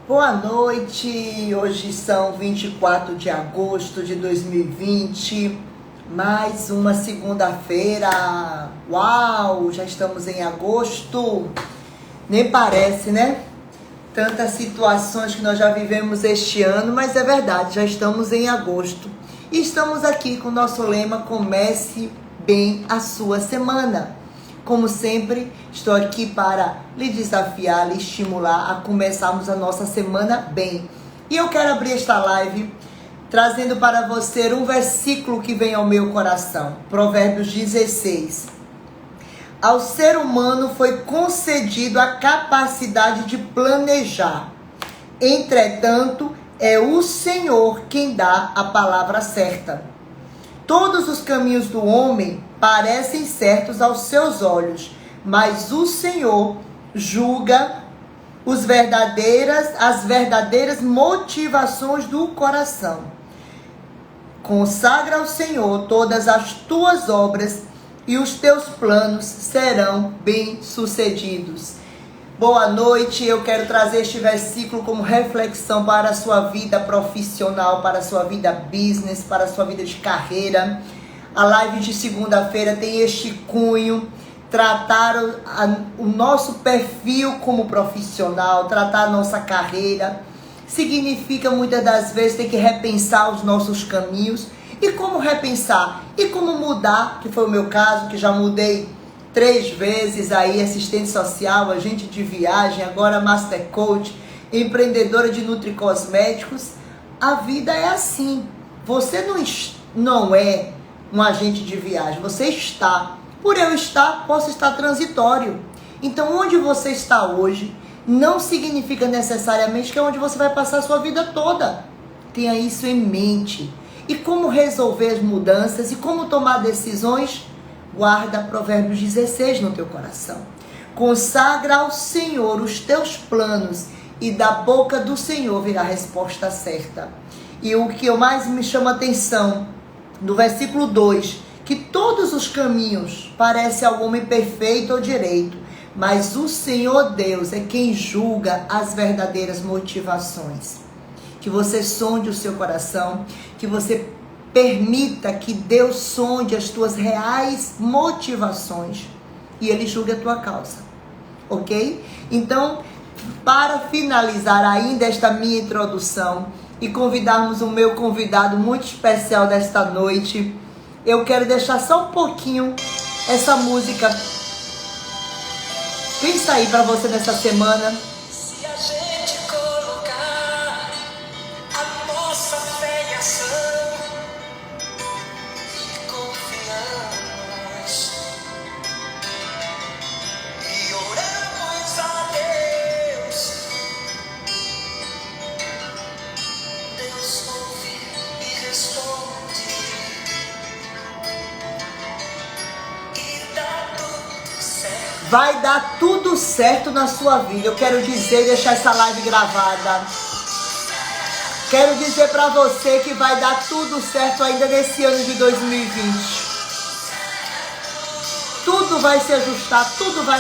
Boa noite, hoje são 24 de agosto de 2020, mais uma segunda-feira. Uau, já estamos em agosto, nem parece, né? Tantas situações que nós já vivemos este ano, mas é verdade, já estamos em agosto. E estamos aqui com o nosso lema, comece bem a sua semana. Como sempre, estou aqui para lhe desafiar, lhe estimular a começarmos a nossa semana bem. E eu quero abrir esta live trazendo para você um versículo que vem ao meu coração. Provérbios 16. Ao ser humano foi concedido a capacidade de planejar. Entretanto, é o Senhor quem dá a palavra certa. Todos os caminhos do homem parecem certos aos seus olhos, mas o Senhor julga as verdadeiras motivações do coração. Consagra ao Senhor todas as tuas obras e os teus planos serão bem-sucedidos. Boa noite, eu quero trazer este versículo como reflexão para a sua vida profissional, para a sua vida business, para a sua vida de carreira. A live de segunda-feira tem este cunho, tratar o nosso perfil como profissional, tratar a nossa carreira. Significa muitas das vezes ter que repensar os nossos caminhos. E como repensar? E como mudar, que foi o meu caso, que já mudei 3 vezes aí, assistente social, agente de viagem, agora Master Coach, empreendedora de nutricosméticos. A vida é assim. Você não é um agente de viagem, você está. Por eu estar, posso estar transitório. Então, onde você está hoje, não significa necessariamente que é onde você vai passar a sua vida toda. Tenha isso em mente. E como resolver as mudanças e como tomar decisões? Guarda Provérbios 16 no teu coração. Consagra ao Senhor os teus planos e da boca do Senhor virá a resposta certa. E o que mais me chama a atenção, no versículo 2, que todos os caminhos parecem ao homem perfeito ou direito, mas o Senhor Deus é quem julga as verdadeiras motivações. Que você sonde o seu coração, que você permita que Deus sonde as tuas reais motivações e Ele julgue a tua causa, ok? Então, para finalizar ainda esta minha introdução e convidarmos o meu convidado muito especial desta noite, eu quero deixar só um pouquinho essa música. Pensa aí para você nessa semana. Vai dar tudo certo na sua vida. Eu quero dizer, deixar essa live gravada. Quero dizer para você que vai dar tudo certo ainda nesse ano de 2020. Tudo vai se ajustar, tudo vai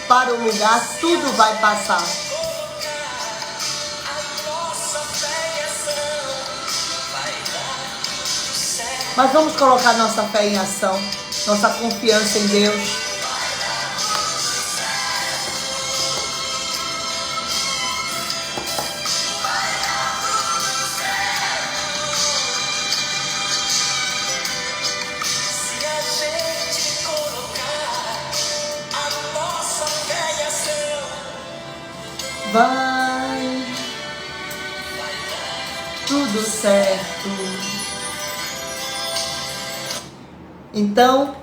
para o lugar, tudo vai passar. Mas vamos colocar nossa fé em ação, nossa confiança em Deus. Vai tudo certo. Então,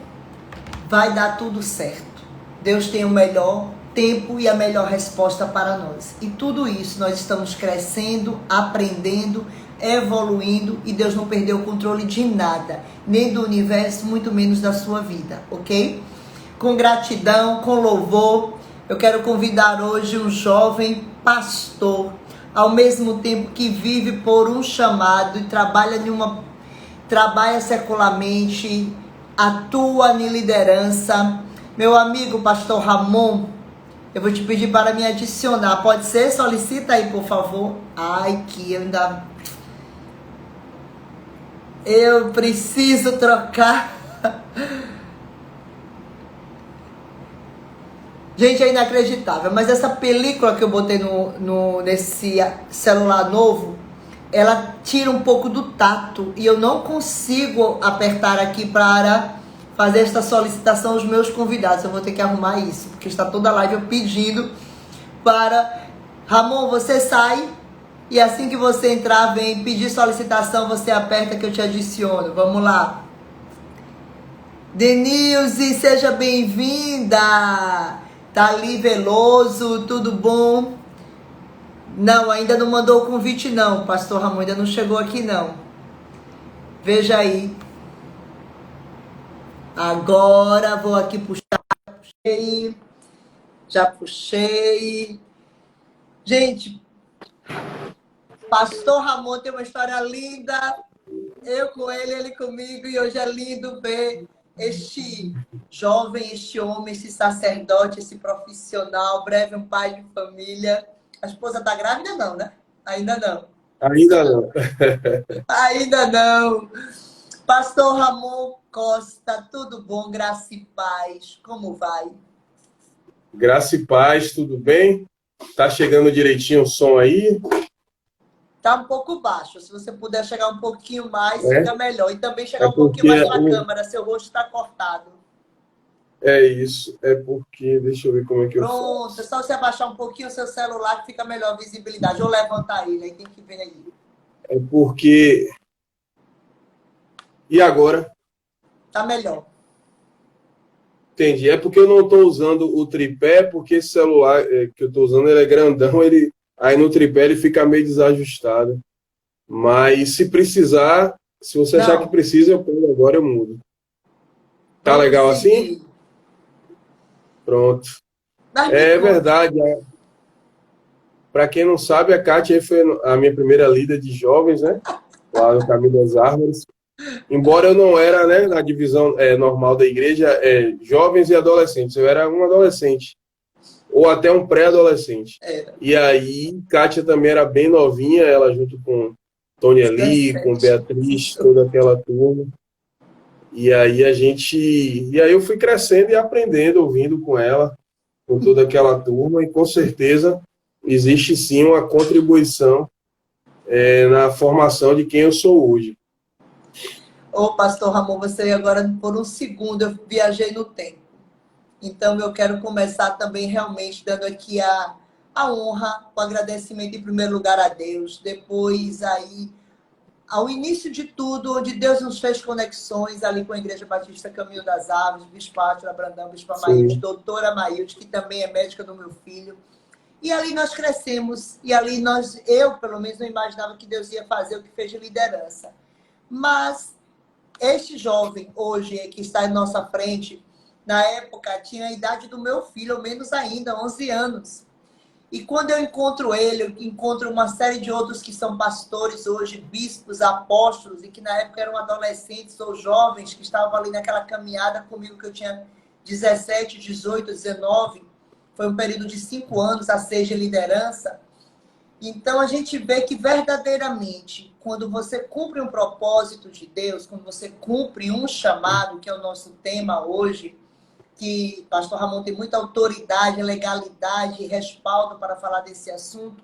vai dar tudo certo. Deus tem o melhor tempo e a melhor resposta para nós. E tudo isso nós estamos crescendo, aprendendo, evoluindo e Deus não perdeu o controle de nada, nem do universo, muito menos da sua vida, ok? Com gratidão, com louvor, eu quero convidar hoje um jovem pastor, ao mesmo tempo que vive por um chamado e trabalha secularmente, atua em liderança. Meu amigo pastor Ramon, Eu vou te pedir para me adicionar. Pode ser? Solicita aí, por favor. Ai, que eu ainda... Eu preciso trocar. Gente, é inacreditável. Mas essa película que eu botei nesse celular novo, ela tira um pouco do tato. E eu não consigo apertar aqui para fazer esta solicitação aos meus convidados. Eu vou ter que arrumar isso, porque está toda a live eu pedindo para... Ramon, você sai e assim que você entrar, vem pedir solicitação, você aperta que eu te adiciono. Vamos lá. Denilze, seja bem-vinda. Thali Veloso, tudo bom? Não, ainda não mandou o convite não, pastor Ramon, ainda não chegou aqui não. Veja aí. Agora vou aqui puxar, já puxei. Gente, pastor Ramon tem uma história linda. Eu com ele comigo, e hoje é lindo ver este jovem, este homem, esse sacerdote, esse profissional, breve um pai de família. A esposa tá grávida não, né? Ainda não. Ainda não. Ainda não. Pastor Ramon Costa, tudo bom? Graça e paz. Como vai? Graça e paz, tudo bem? Tá chegando direitinho o som aí? Tá um pouco baixo. Se você puder chegar um pouquinho mais, É, fica melhor. E também é chegar um pouquinho porque mais para a câmera. Seu rosto está cortado. é isso, é porque deixa eu ver como é que eu Pronto. É faço. só você abaixar um pouquinho o seu celular que fica melhor a visibilidade. Ou levantar ele, aí tem que ver aí. É porque e agora? Tá melhor. Entendi. É porque eu não estou usando o tripé, porque esse celular que eu estou usando ele é grandão, ele aí no tripé ele fica meio desajustado. Mas se precisar, se você achar que Não. precisa, eu pego agora eu mudo. Tá Vamos legal assim? seguir. Pronto. Mas me É conta. verdade. Para quem não sabe, a Kátia foi a minha primeira líder de jovens, né? Lá no Caminho das Árvores. Embora eu não era, né, na divisão normal da igreja, jovens e adolescentes. Eu era um adolescente, ou até um pré-adolescente. Era. E aí, Kátia também era bem novinha, ela junto com Tony Ali, com 17. Beatriz, Isso. toda aquela turma. E aí eu fui crescendo e aprendendo, ouvindo com ela, com toda aquela turma, e com certeza existe sim uma contribuição na formação de quem eu sou hoje. Ô, pastor Ramon, você agora, por um segundo, eu viajei no tempo. Então, eu quero começar também realmente dando aqui a honra, o agradecimento em primeiro lugar a Deus. Depois, aí, ao início de tudo, onde Deus nos fez conexões ali com a Igreja Batista Caminho das Árvores, Bispo Átila Brandão, Bispo Maílde, Sim, doutora Maílde, que também é médica do meu filho. E ali nós crescemos, e ali eu pelo menos não imaginava que Deus ia fazer o que fez de liderança. Mas este jovem hoje que está em nossa frente, na época tinha a idade do meu filho, ou menos ainda, 11 anos. E quando eu encontro ele, eu encontro uma série de outros que são pastores hoje, bispos, apóstolos, e que na época eram adolescentes ou jovens que estavam ali naquela caminhada comigo, que eu tinha 17, 18, 19. Foi um período de 5 anos a 6 de liderança. Então a gente vê que verdadeiramente, quando você cumpre um propósito de Deus, quando você cumpre um chamado, que é o nosso tema hoje, que pastor Ramon tem muita autoridade, legalidade e respaldo para falar desse assunto,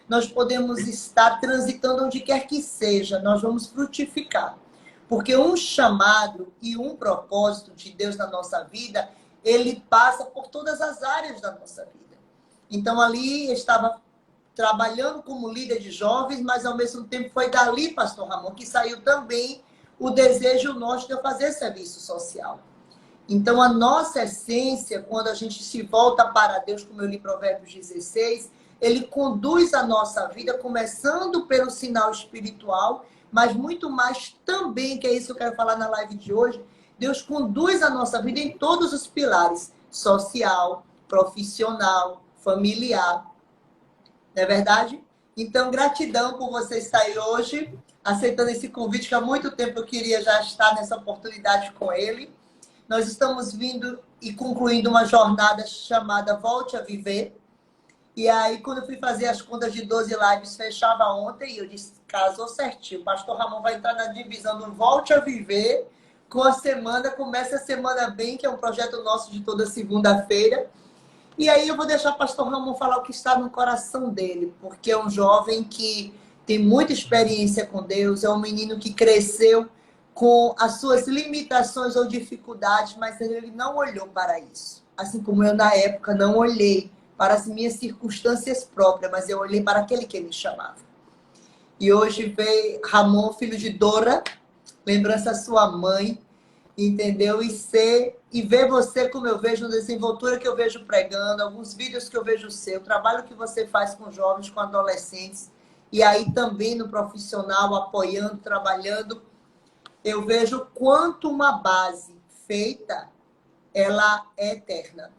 nós podemos estar transitando onde quer que seja, nós vamos frutificar. Porque um chamado e um propósito de Deus na nossa vida, ele passa por todas as áreas da nossa vida. Então ali estava trabalhando como líder de jovens, mas ao mesmo tempo foi dali, pastor Ramon, que saiu também o desejo nosso de eu fazer serviço social. Então, a nossa essência, quando a gente se volta para Deus, como eu li Provérbios 16, ele conduz a nossa vida, começando pelo sinal espiritual, mas muito mais também, que é isso que eu quero falar na live de hoje, Deus conduz a nossa vida em todos os pilares, social, profissional, familiar. Não é verdade? Então, gratidão por você estar aí hoje, aceitando esse convite, que há muito tempo eu queria já estar nessa oportunidade com ele. Nós estamos vindo e concluindo uma jornada chamada Volte a Viver. E aí, quando eu fui fazer as contas de 12 lives, fechava ontem, e eu disse, casou certinho. O pastor Ramon vai entrar na divisão do Volte a Viver, com a semana, começa a semana bem, que é um projeto nosso de toda segunda-feira. E aí eu vou deixar o pastor Ramon falar o que está no coração dele, porque é um jovem que tem muita experiência com Deus, é um menino que cresceu com as suas limitações ou dificuldades, mas ele não olhou para isso. Assim como eu, na época, não olhei para as minhas circunstâncias próprias, mas eu olhei para aquele que me chamava. E hoje veio Ramon, filho de Dora, lembrança da sua mãe, entendeu? E ver você como eu vejo, na desenvoltura que eu vejo pregando, alguns vídeos que eu vejo seu, o trabalho que você faz com jovens, com adolescentes, e aí também no profissional, apoiando, trabalhando, eu vejo quanto uma base feita, ela é eterna.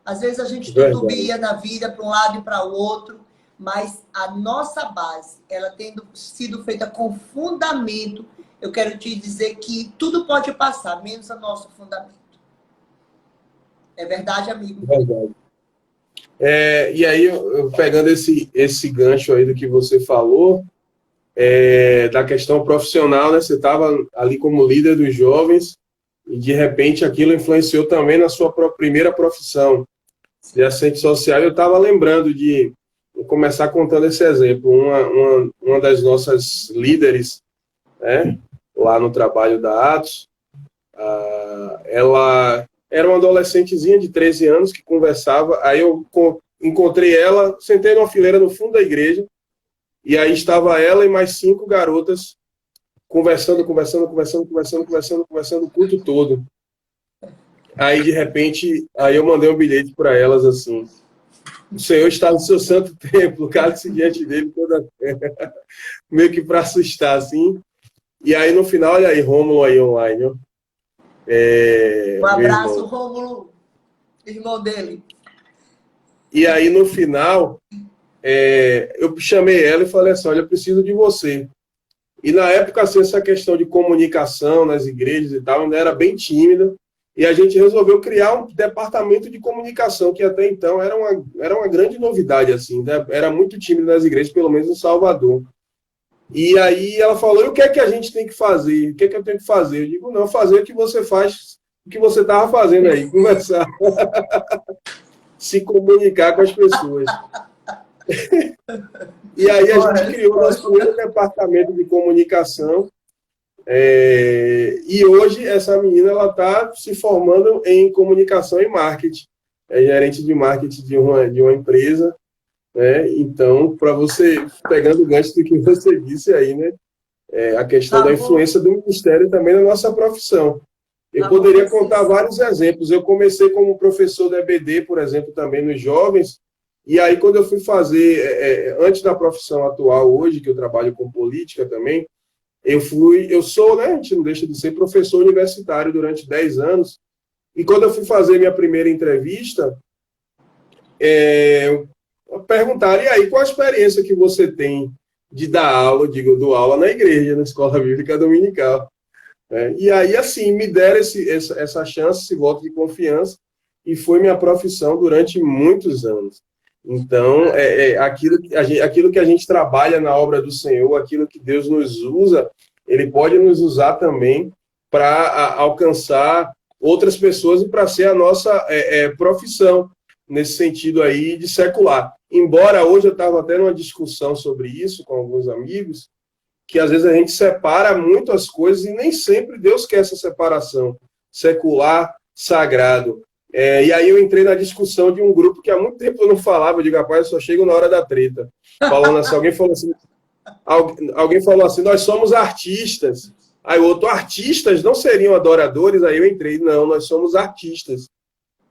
Às vezes a gente titubeia na vida para um lado e para o outro, mas a nossa base, ela tendo sido feita com fundamento, eu quero te dizer que tudo pode passar, menos o nosso fundamento. É verdade, amigo? Verdade. E aí, eu pegando esse gancho aí do que você falou, da questão profissional, né? Você estava ali como líder dos jovens e, de repente, aquilo influenciou também na sua primeira profissão de assistente social. Eu estava lembrando de começar contando esse exemplo. Uma das nossas líderes, né, lá no trabalho da Atos, ela era uma adolescentezinha de 13 anos que conversava. Aí eu encontrei ela, sentei numa fileira no fundo da igreja, e aí estava ela e mais 5 garotas conversando o culto todo. Aí, de repente, aí eu mandei um bilhete para elas assim: o Senhor está no seu santo templo, cale-se diante dele toda a terra. Meio que para assustar, assim. E aí, no final, olha aí, Rômulo aí online, ó. Um abraço, Rômulo, irmão dele. E aí, no final, eu chamei ela e falei assim: olha, eu preciso de você. E na época, assim, essa questão de comunicação nas igrejas e tal, ainda era bem tímida. E a gente resolveu criar um departamento de comunicação, que até então era uma grande novidade, assim, né? Era muito tímido nas igrejas, pelo menos em Salvador. E aí ela falou: e o que é que a gente tem que fazer? O que é que eu tenho que fazer? Eu digo: não, fazer o que você faz, o que você estava fazendo aí, conversar, se comunicar com as pessoas. E aí a gente criou o nosso primeiro departamento de comunicação. E hoje essa menina ela está se formando em comunicação e marketing, é gerente de marketing de uma empresa, né? Então, para você, pegando o gancho do que você disse aí, né? A questão da influência do ministério também na nossa profissão. Eu poderia contar vários exemplos. Eu comecei como professor da EBD, por exemplo, também nos jovens, e aí quando eu fui fazer, antes da profissão atual hoje, que eu trabalho com política também, eu sou, né, a gente não deixa de ser professor universitário durante 10 anos, e quando eu fui fazer minha primeira entrevista, perguntaram: e aí, qual a experiência que você tem de dar aula, dou aula na igreja, na escola bíblica dominical? E aí, assim, me deram essa chance, esse voto de confiança, e foi minha profissão durante muitos anos. Então, aquilo que a gente trabalha na obra do Senhor, aquilo que Deus nos usa, Ele pode nos usar também para alcançar outras pessoas e para ser a nossa profissão, nesse sentido aí de secular. Embora hoje eu estava até numa discussão sobre isso com alguns amigos, que às vezes a gente separa muito as coisas e nem sempre Deus quer essa separação secular, sagrado. E aí eu entrei na discussão de um grupo que há muito tempo eu não falava. Eu digo: rapaz, eu só chego na hora da treta. Falando assim, alguém falou assim: nós somos artistas. Aí o outro: artistas não seriam adoradores? Aí eu entrei: não, nós somos artistas.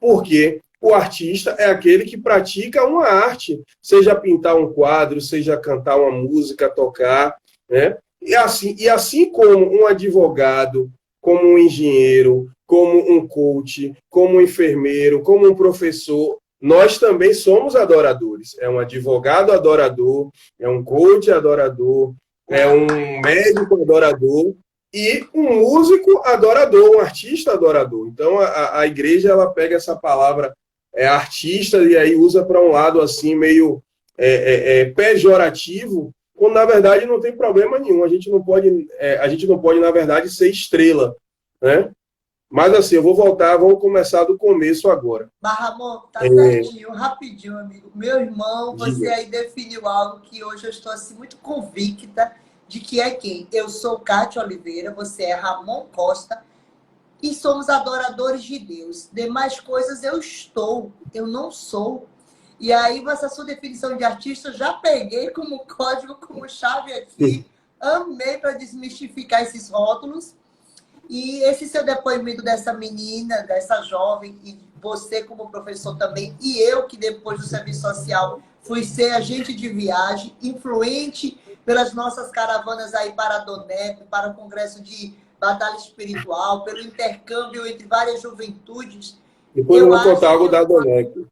Por quê? O artista é aquele que pratica uma arte, seja pintar um quadro, seja cantar uma música, tocar, né? E assim como um advogado, como um engenheiro, como um coach, como um enfermeiro, como um professor, nós também somos adoradores. É um advogado adorador, é um coach adorador, é um médico adorador, e um músico adorador, um artista adorador. Então, a igreja, ela pega essa palavra artista e aí usa para um lado assim meio pejorativo, quando na verdade não tem problema nenhum. A gente não pode, na verdade, ser estrela, né? Mas assim, eu vou voltar, vamos começar do começo agora. Mas, Ramon, tá certinho, rapidinho, amigo. Meu irmão, você Diga. aí definiu algo que hoje eu estou assim muito convicta de que é quem? Eu sou Kátia Oliveira, você é Ramon Costa e somos adoradores de Deus. Demais coisas eu não sou. E aí, essa sua definição de artista, eu já peguei como código, como chave aqui. Amei para desmistificar esses rótulos. E esse seu depoimento dessa menina, dessa jovem, e você como professor também, e eu que depois do serviço social fui ser agente de viagem, influente pelas nossas caravanas aí para a DONEP, para o Congresso de Batalha Espiritual, pelo intercâmbio entre várias juventudes. Depois eu vou contar algo da Donec.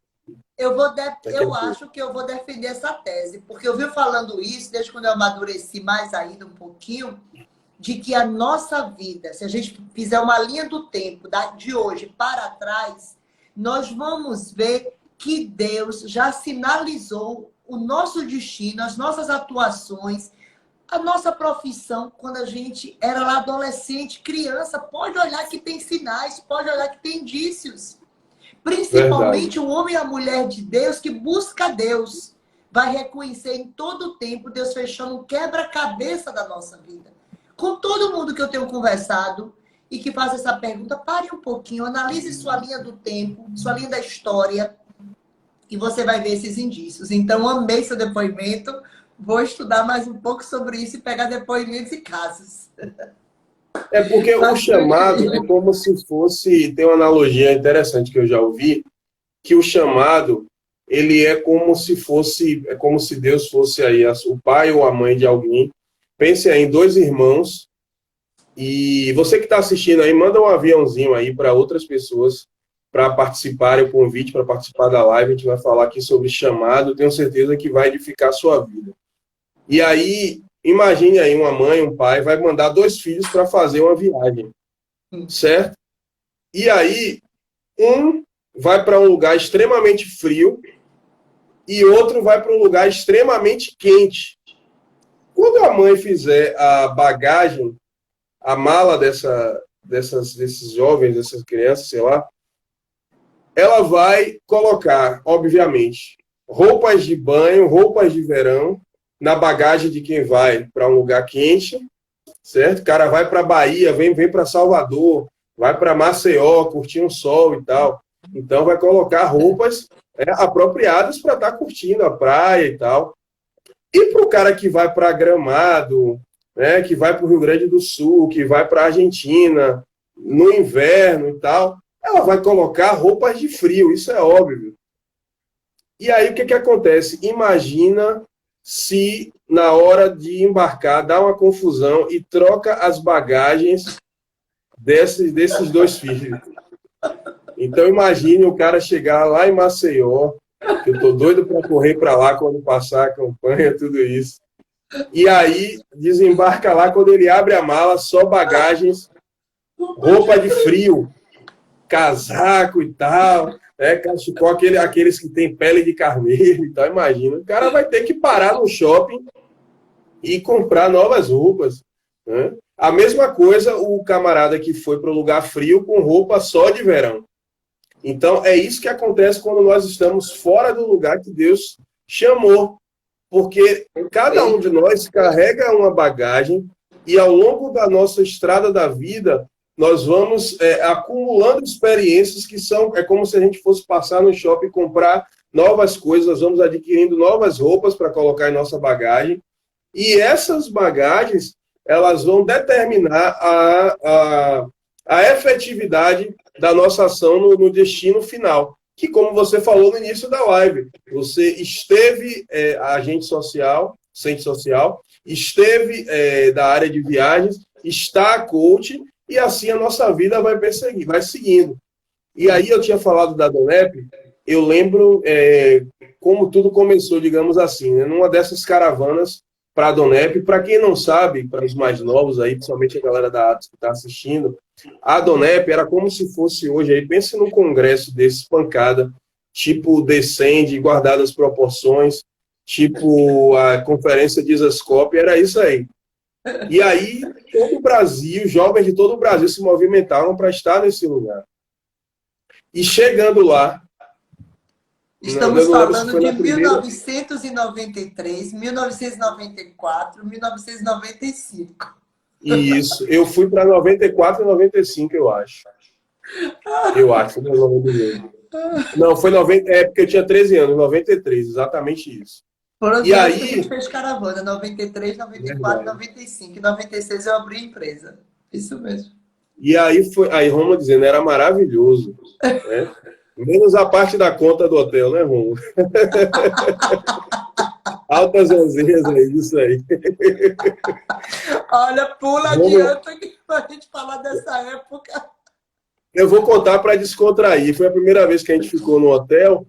Eu acho que eu vou defender essa tese, porque eu vi falando isso desde quando eu amadureci mais ainda um pouquinho, de que a nossa vida, se a gente fizer uma linha do tempo de hoje para trás, nós vamos ver que Deus já sinalizou o nosso destino, as nossas atuações, a nossa profissão, quando a gente era lá adolescente, criança. Pode olhar que tem sinais, pode olhar que tem indícios. Principalmente o homem e a mulher de Deus que busca Deus vai reconhecer em todo o tempo Deus fechando um quebra-cabeça da nossa vida. Com todo mundo que eu tenho conversado e que faz essa pergunta, pare um pouquinho, analise sua linha do tempo, sua linha da história, e você vai ver esses indícios. Então, amei seu depoimento. Vou estudar mais um pouco sobre isso e pegar depoimentos e casos. É porque o chamado é como se fosse... Tem uma analogia interessante que eu já ouvi, que o chamado, ele é como se fosse... É como se Deus fosse aí o pai ou a mãe de alguém. Pense aí em dois irmãos, e você que está assistindo aí, manda um aviãozinho aí para outras pessoas para participarem, o convite para participar da live. A gente vai falar aqui sobre chamado, tenho certeza que vai edificar a sua vida. E aí, imagine aí uma mãe, um pai, vai mandar dois filhos para fazer uma viagem, certo? E aí, um vai para um lugar extremamente frio e outro vai para um lugar extremamente quente. Quando a mãe fizer a bagagem, a mala desses jovens, dessas crianças, sei lá, ela vai colocar, obviamente, roupas de banho, roupas de verão, na bagagem de quem vai para um lugar quente, certo? O cara vai para a Bahia, vem para Salvador, vai para Maceió, curtir um sol e tal. Então, vai colocar roupas apropriadas para estar curtindo a praia e tal. E para o cara que vai para Gramado, né, que vai para o Rio Grande do Sul, que vai para a Argentina, no inverno e tal, ela vai colocar roupas de frio, isso é óbvio. E aí o que acontece? Imagina se na hora de embarcar dá uma confusão e troca as bagagens desses dois filhos. Então imagine o cara chegar lá em Maceió, que eu tô doido para correr para lá quando passar a campanha, tudo isso. E aí desembarca lá, quando ele abre a mala, só bagagens, roupa de frio, casaco e tal, cachecol, aqueles que tem pele de carneiro e tal, imagina. O cara vai ter que parar no shopping e comprar novas roupas, né? A mesma coisa o camarada que foi para o lugar frio com roupa só de verão. Então, é isso que acontece quando nós estamos fora do lugar que Deus chamou. Porque cada um de nós carrega uma bagagem e, ao longo da nossa estrada da vida, nós vamos acumulando experiências que são... É como se a gente fosse passar no shopping e comprar novas coisas, nós vamos adquirindo novas roupas para colocar em nossa bagagem. E essas bagagens, elas vão determinar a efetividade da nossa ação no destino final. Que, como você falou no início da live, você esteve agente social, ciente social, esteve da área de viagens, está coach, e assim a nossa vida vai seguindo. E aí eu tinha falado da DONEP, eu lembro como tudo começou, digamos assim, né? Numa dessas caravanas para a Donep. Para quem não sabe, para os mais novos aí, principalmente a galera da Atos que está assistindo, a Donep era como se fosse hoje, aí pense num congresso desse, pancada, tipo Descende, guardado as proporções, tipo a conferência de Isascope, era isso aí. E aí, todo o Brasil, jovens de todo o Brasil se movimentavam para estar nesse lugar. E chegando lá, estamos falando de 1993, 1994, 1995. Isso, eu fui para 94 e 95, eu acho. Eu acho, não, foi 90, é porque eu tinha 13 anos, 93, exatamente isso. Foram os e aí que a gente fez caravana, 93, 94, 95. Em 96 eu abri a empresa. Isso mesmo. E aí foi, aí Roma dizendo, era maravilhoso. Né? Menos a parte da conta do hotel, né, Roma? Altas resenhas aí, isso aí. Olha, pula adianta pra gente falar dessa época. Eu vou contar para descontrair. Foi a primeira vez que a gente ficou no hotel.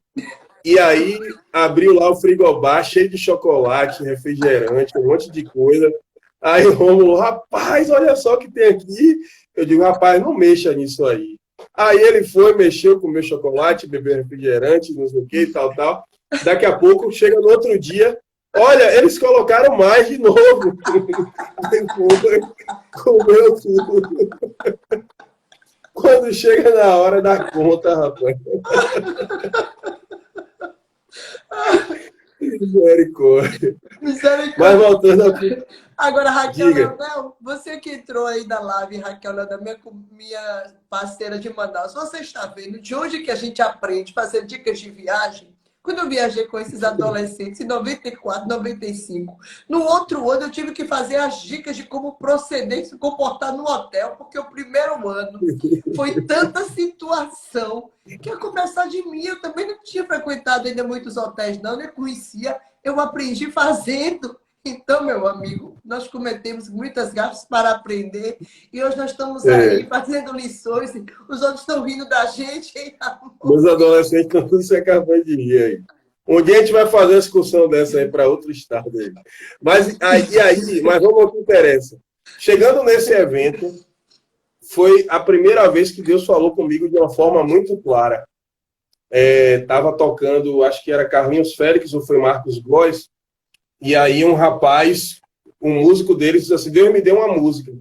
E aí abriu lá o frigobar cheio de chocolate, refrigerante, um monte de coisa. Aí o Rômulo, rapaz, olha só o que tem aqui. Eu digo, rapaz, não mexa nisso aí. Aí ele foi, mexeu, comeu chocolate, bebeu refrigerante, não sei o que, tal, tal. Daqui a pouco, chega no outro dia, olha, eles colocaram mais de novo. Comeu tudo. Quando chega na hora da conta, rapaz. Misericórdia. Mas voltando aqui. Agora, Raquel Leonel, você que entrou aí da live, Raquel Leonel, minha parceira de Manaus, você está vendo de onde que a gente aprende a fazer dicas de viagem? Quando eu viajei com esses adolescentes em 94, 95, no outro ano eu tive que fazer as dicas de como proceder e se comportar no hotel, porque o primeiro ano foi tanta situação que, a começar de mim, eu também não tinha frequentado ainda muitos hotéis, não, nem conhecia, eu aprendi fazendo. Então, meu amigo, nós cometemos muitas gafes para aprender e hoje nós estamos aí fazendo lições, os outros estão rindo da gente, hein, amor? Os adolescentes estão tudo se acabando de rir aí. Um dia a gente vai fazer uma excursão dessa aí para outro estado aí. Mas vamos ao que interessa. Chegando nesse evento, foi a primeira vez que Deus falou comigo de uma forma muito clara. Estava tocando, acho que era Carlinhos Félix ou foi Marcos Góes. E aí um rapaz, um músico deles, disse assim, Deus me deu uma música.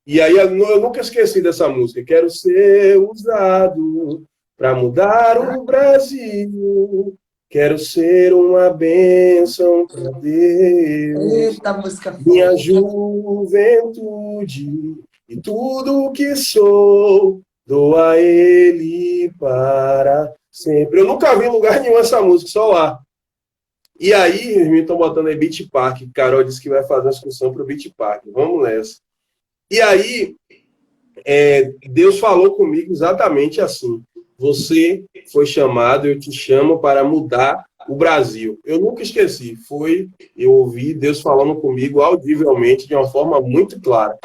E aí eu nunca esqueci dessa música. Quero ser usado para mudar o Brasil. Quero ser uma bênção para Deus. Eita, música minha juventude e tudo que sou, dou a Ele para sempre. Eu nunca vi em lugar nenhum essa música, só lá. E aí, eles me estão botando aí Beach Park. Carol disse que vai fazer uma excursão para o Beach Park. Vamos nessa. E aí, Deus falou comigo exatamente assim. Você foi chamado, eu te chamo para mudar o Brasil. Eu nunca esqueci. Eu ouvi Deus falando comigo audivelmente de uma forma muito clara.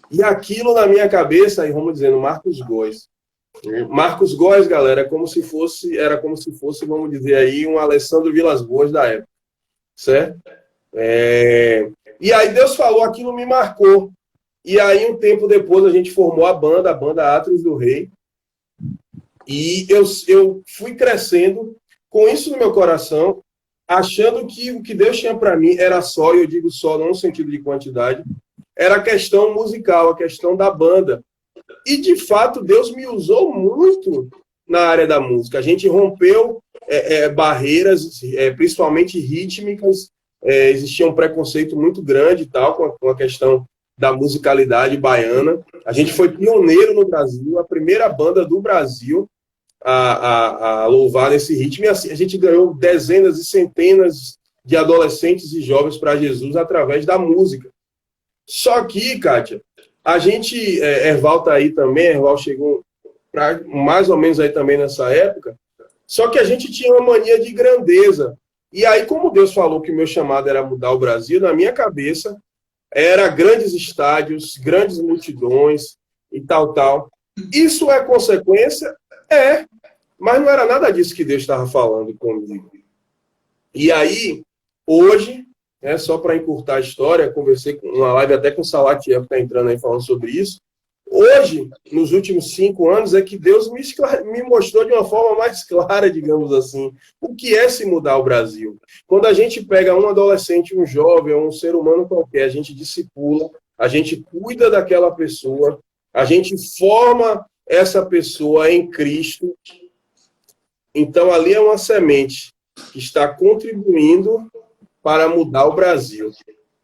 E aquilo na minha cabeça, aí vamos dizendo, Marcos Góes. Marcos Góes, galera, era como se fosse, vamos dizer aí, um Alessandro Vilas Boas da época, certo? E aí Deus falou, aquilo me marcou. E aí um tempo depois a gente formou a banda Atos do Rei, e eu fui crescendo com isso no meu coração, achando que o que Deus tinha para mim era só, e eu digo só não no sentido de quantidade, era a questão musical, a questão da banda. E, de fato, Deus me usou muito na área da música. A gente rompeu barreiras, principalmente rítmicas. Existia um preconceito muito grande tal, com a questão da musicalidade baiana. A gente foi pioneiro no Brasil, a primeira banda do Brasil a louvar nesse ritmo. E assim, a gente ganhou dezenas e centenas de adolescentes e jovens para Jesus através da música. Só que, Kátia, a gente, Erval está aí também, Erval chegou mais ou menos aí também nessa época, só que a gente tinha uma mania de grandeza. E aí, como Deus falou que o meu chamado era mudar o Brasil, na minha cabeça, era grandes estádios, grandes multidões e tal, tal. Isso é consequência? Mas não era nada disso que Deus estava falando comigo. E aí, hoje, né, só para encurtar a história, conversei com uma live até com o Salatiel, que está entrando aí falando sobre isso. Hoje, nos últimos 5 anos, é que Deus me mostrou de uma forma mais clara, digamos assim, o que é se mudar o Brasil. Quando a gente pega um adolescente, um jovem, um ser humano qualquer, a gente discipula, a gente cuida daquela pessoa, a gente forma essa pessoa em Cristo. Então, ali é uma semente que está contribuindo para mudar o Brasil.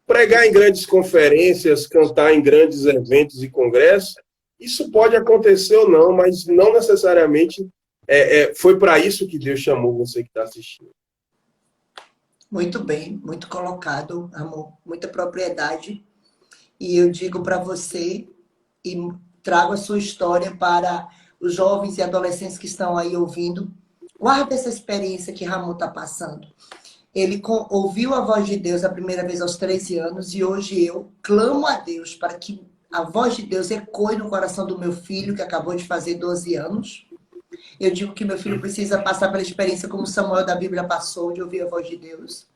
Pregar em grandes conferências, cantar em grandes eventos e congressos, isso pode acontecer ou não, mas não necessariamente foi para isso que Deus chamou você que está assistindo. Muito bem, muito colocado, amor, muita propriedade. E eu digo para você, e trago a sua história para os jovens e adolescentes que estão aí ouvindo. Guarda essa experiência que Ramon está passando. Ele ouviu a voz de Deus a primeira vez aos 13 anos e hoje eu clamo a Deus para que a voz de Deus ecoe no coração do meu filho, que acabou de fazer 12 anos. Eu digo que meu filho precisa passar pela experiência como Samuel da Bíblia passou, de ouvir a voz de Deus.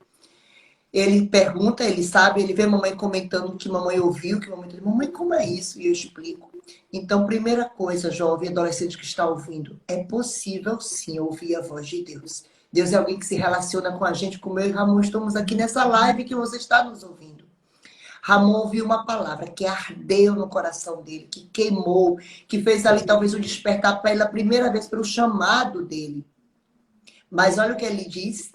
Ele pergunta, ele sabe, ele vê a mamãe comentando que mamãe ouviu, que mamãe diz, mamãe, como é isso? E eu explico. Então, primeira coisa, jovem, adolescente que está ouvindo, é possível sim ouvir a voz de Deus. Deus é alguém que se relaciona com a gente, como eu e Ramon estamos aqui nessa live que você está nos ouvindo. Ramon ouviu uma palavra que ardeu no coração dele, que queimou, que fez ali talvez o despertar para ele a primeira vez pelo chamado dele. Mas olha o que ele diz,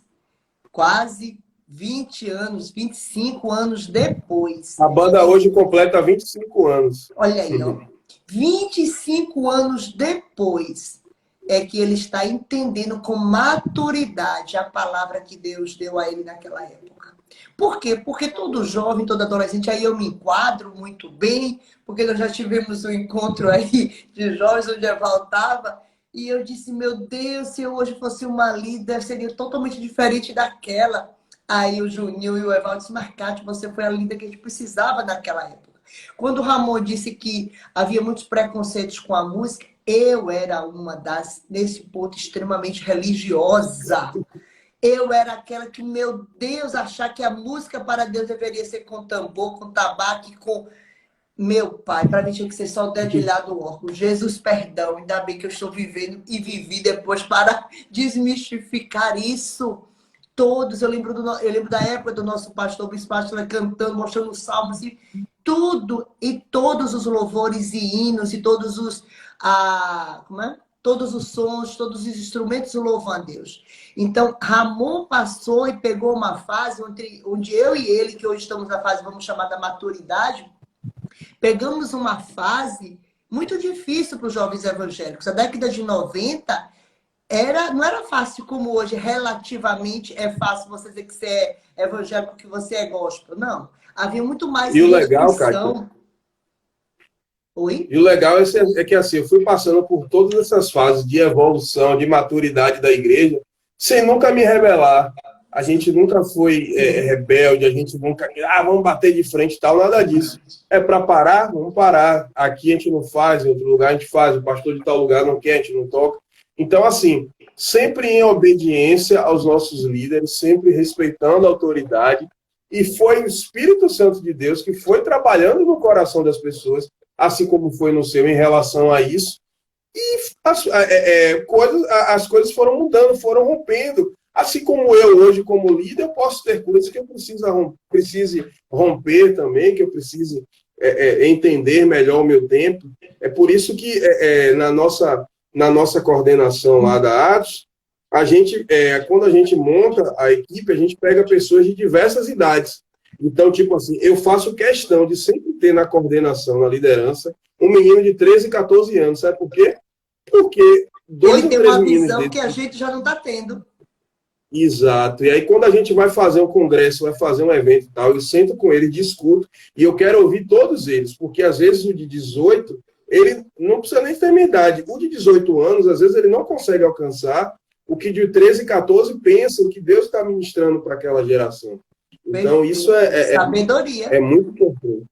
quase 20 anos, 25 anos depois. A banda hoje completa 25 anos. Olha aí, ó. 25 anos depois é que ele está entendendo com maturidade a palavra que Deus deu a ele naquela época. Por quê? Porque todo jovem, todo adolescente, aí eu me enquadro muito bem, porque nós já tivemos um encontro aí de jovens onde eu voltava, e eu disse, meu Deus, se eu hoje fosse uma líder, seria totalmente diferente daquela. Aí o Juninho e o Evaldo disse, Marcate, você foi a líder que a gente precisava naquela época. Quando o Ramon disse que havia muitos preconceitos com a música, eu era uma das, nesse ponto, extremamente religiosa. Eu era aquela que, meu Deus, achar que a música para Deus deveria ser com tambor, com tabaco e com... Meu pai, para mim tinha que ser só o dedilhado do órgão. Jesus, perdão, ainda bem que eu estou vivendo e vivi depois para desmistificar isso. Todos, eu lembro da época do nosso pastor, o bispo pastor cantando, mostrando salmos e tudo, e todos os louvores e hinos, e todos os, todos os sons, todos os instrumentos louvam a Deus. Então, Ramon passou e pegou uma fase onde eu e ele, que hoje estamos na fase, vamos chamar da maturidade, pegamos uma fase muito difícil para os jovens evangélicos. A década de 90... não era fácil como hoje, relativamente é fácil você dizer que você é evangélico, que você é gospel. Não. Havia muito mais... E o legal, Cátia... Oi? E o legal é que assim, eu fui passando por todas essas fases de evolução, de maturidade da igreja, sem nunca me rebelar. A gente nunca foi rebelde, a gente nunca... vamos bater de frente e tal, nada disso. É para parar? Vamos parar. Aqui a gente não faz, em outro lugar a gente faz, o pastor de tal lugar não quer, a gente não toca. Então, assim, sempre em obediência aos nossos líderes, sempre respeitando a autoridade, e foi o Espírito Santo de Deus que foi trabalhando no coração das pessoas, assim como foi no seu em relação a isso, e as coisas foram mudando, foram rompendo. Assim como eu hoje, como líder, eu posso ter coisas que eu precise romper também, que eu precise entender melhor o meu tempo. É por isso que na nossa coordenação lá da Atos, quando a gente monta a equipe, a gente pega pessoas de diversas idades. Então, tipo assim, eu faço questão de sempre ter na coordenação, na liderança, um menino de 13, 14 anos. Sabe por quê? Porque ele tem uma visão que a gente já não está tendo. Exato. E aí, quando a gente vai fazer um congresso, vai fazer um evento e tal, eu sento com ele, discuto, e eu quero ouvir todos eles, porque às vezes o de 18, ele não precisa nem ter minha idade. O de 18 anos, às vezes, ele não consegue alcançar o que de 13, 14 pensa, o que Deus está ministrando para aquela geração. Então, isso sabedoria. É muito importante.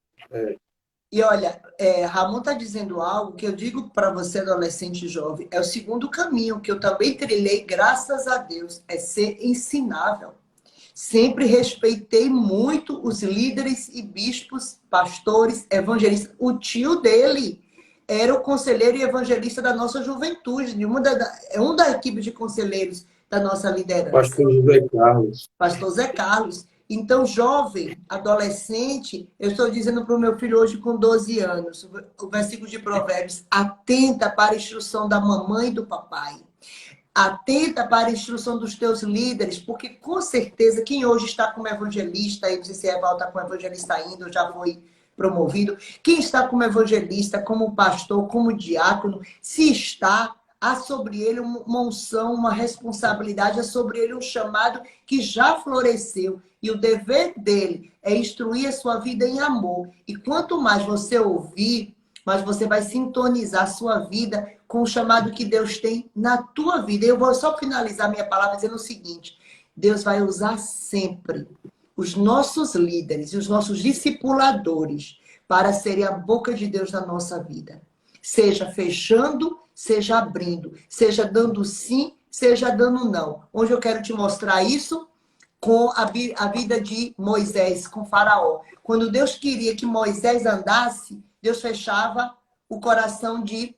E olha, Ramon está dizendo algo que eu digo para você, adolescente e jovem, é o segundo caminho que eu também trilhei, graças a Deus, é ser ensinável. Sempre respeitei muito os líderes e bispos, pastores, evangelistas. O tio dele era o conselheiro e evangelista da nossa juventude, um da equipe de conselheiros da nossa liderança. Pastor José Carlos. Pastor Zé Carlos. Então, jovem, adolescente, eu estou dizendo para o meu filho hoje com 12 anos, o versículo de Provérbios: atenta para a instrução da mamãe e do papai. Atenta para a instrução dos teus líderes, porque com certeza quem hoje está como evangelista, eu não sei se Eval está como evangelista ainda, ou já foi promovido, quem está como evangelista, como pastor, como diácono, se está, há sobre ele uma unção, uma responsabilidade, há sobre ele um chamado que já floresceu. E o dever dele é instruir a sua vida em amor. E quanto mais você ouvir, mais você vai sintonizar a sua vida com o chamado que Deus tem na tua vida. Eu vou só finalizar minha palavra dizendo o seguinte: Deus vai usar sempre os nossos líderes e os nossos discipuladores para serem a boca de Deus na nossa vida. Seja fechando, seja abrindo, seja dando sim, seja dando não. Hoje eu quero te mostrar isso com a vida de Moisés, com Faraó. Quando Deus queria que Moisés andasse, Deus fechava o coração de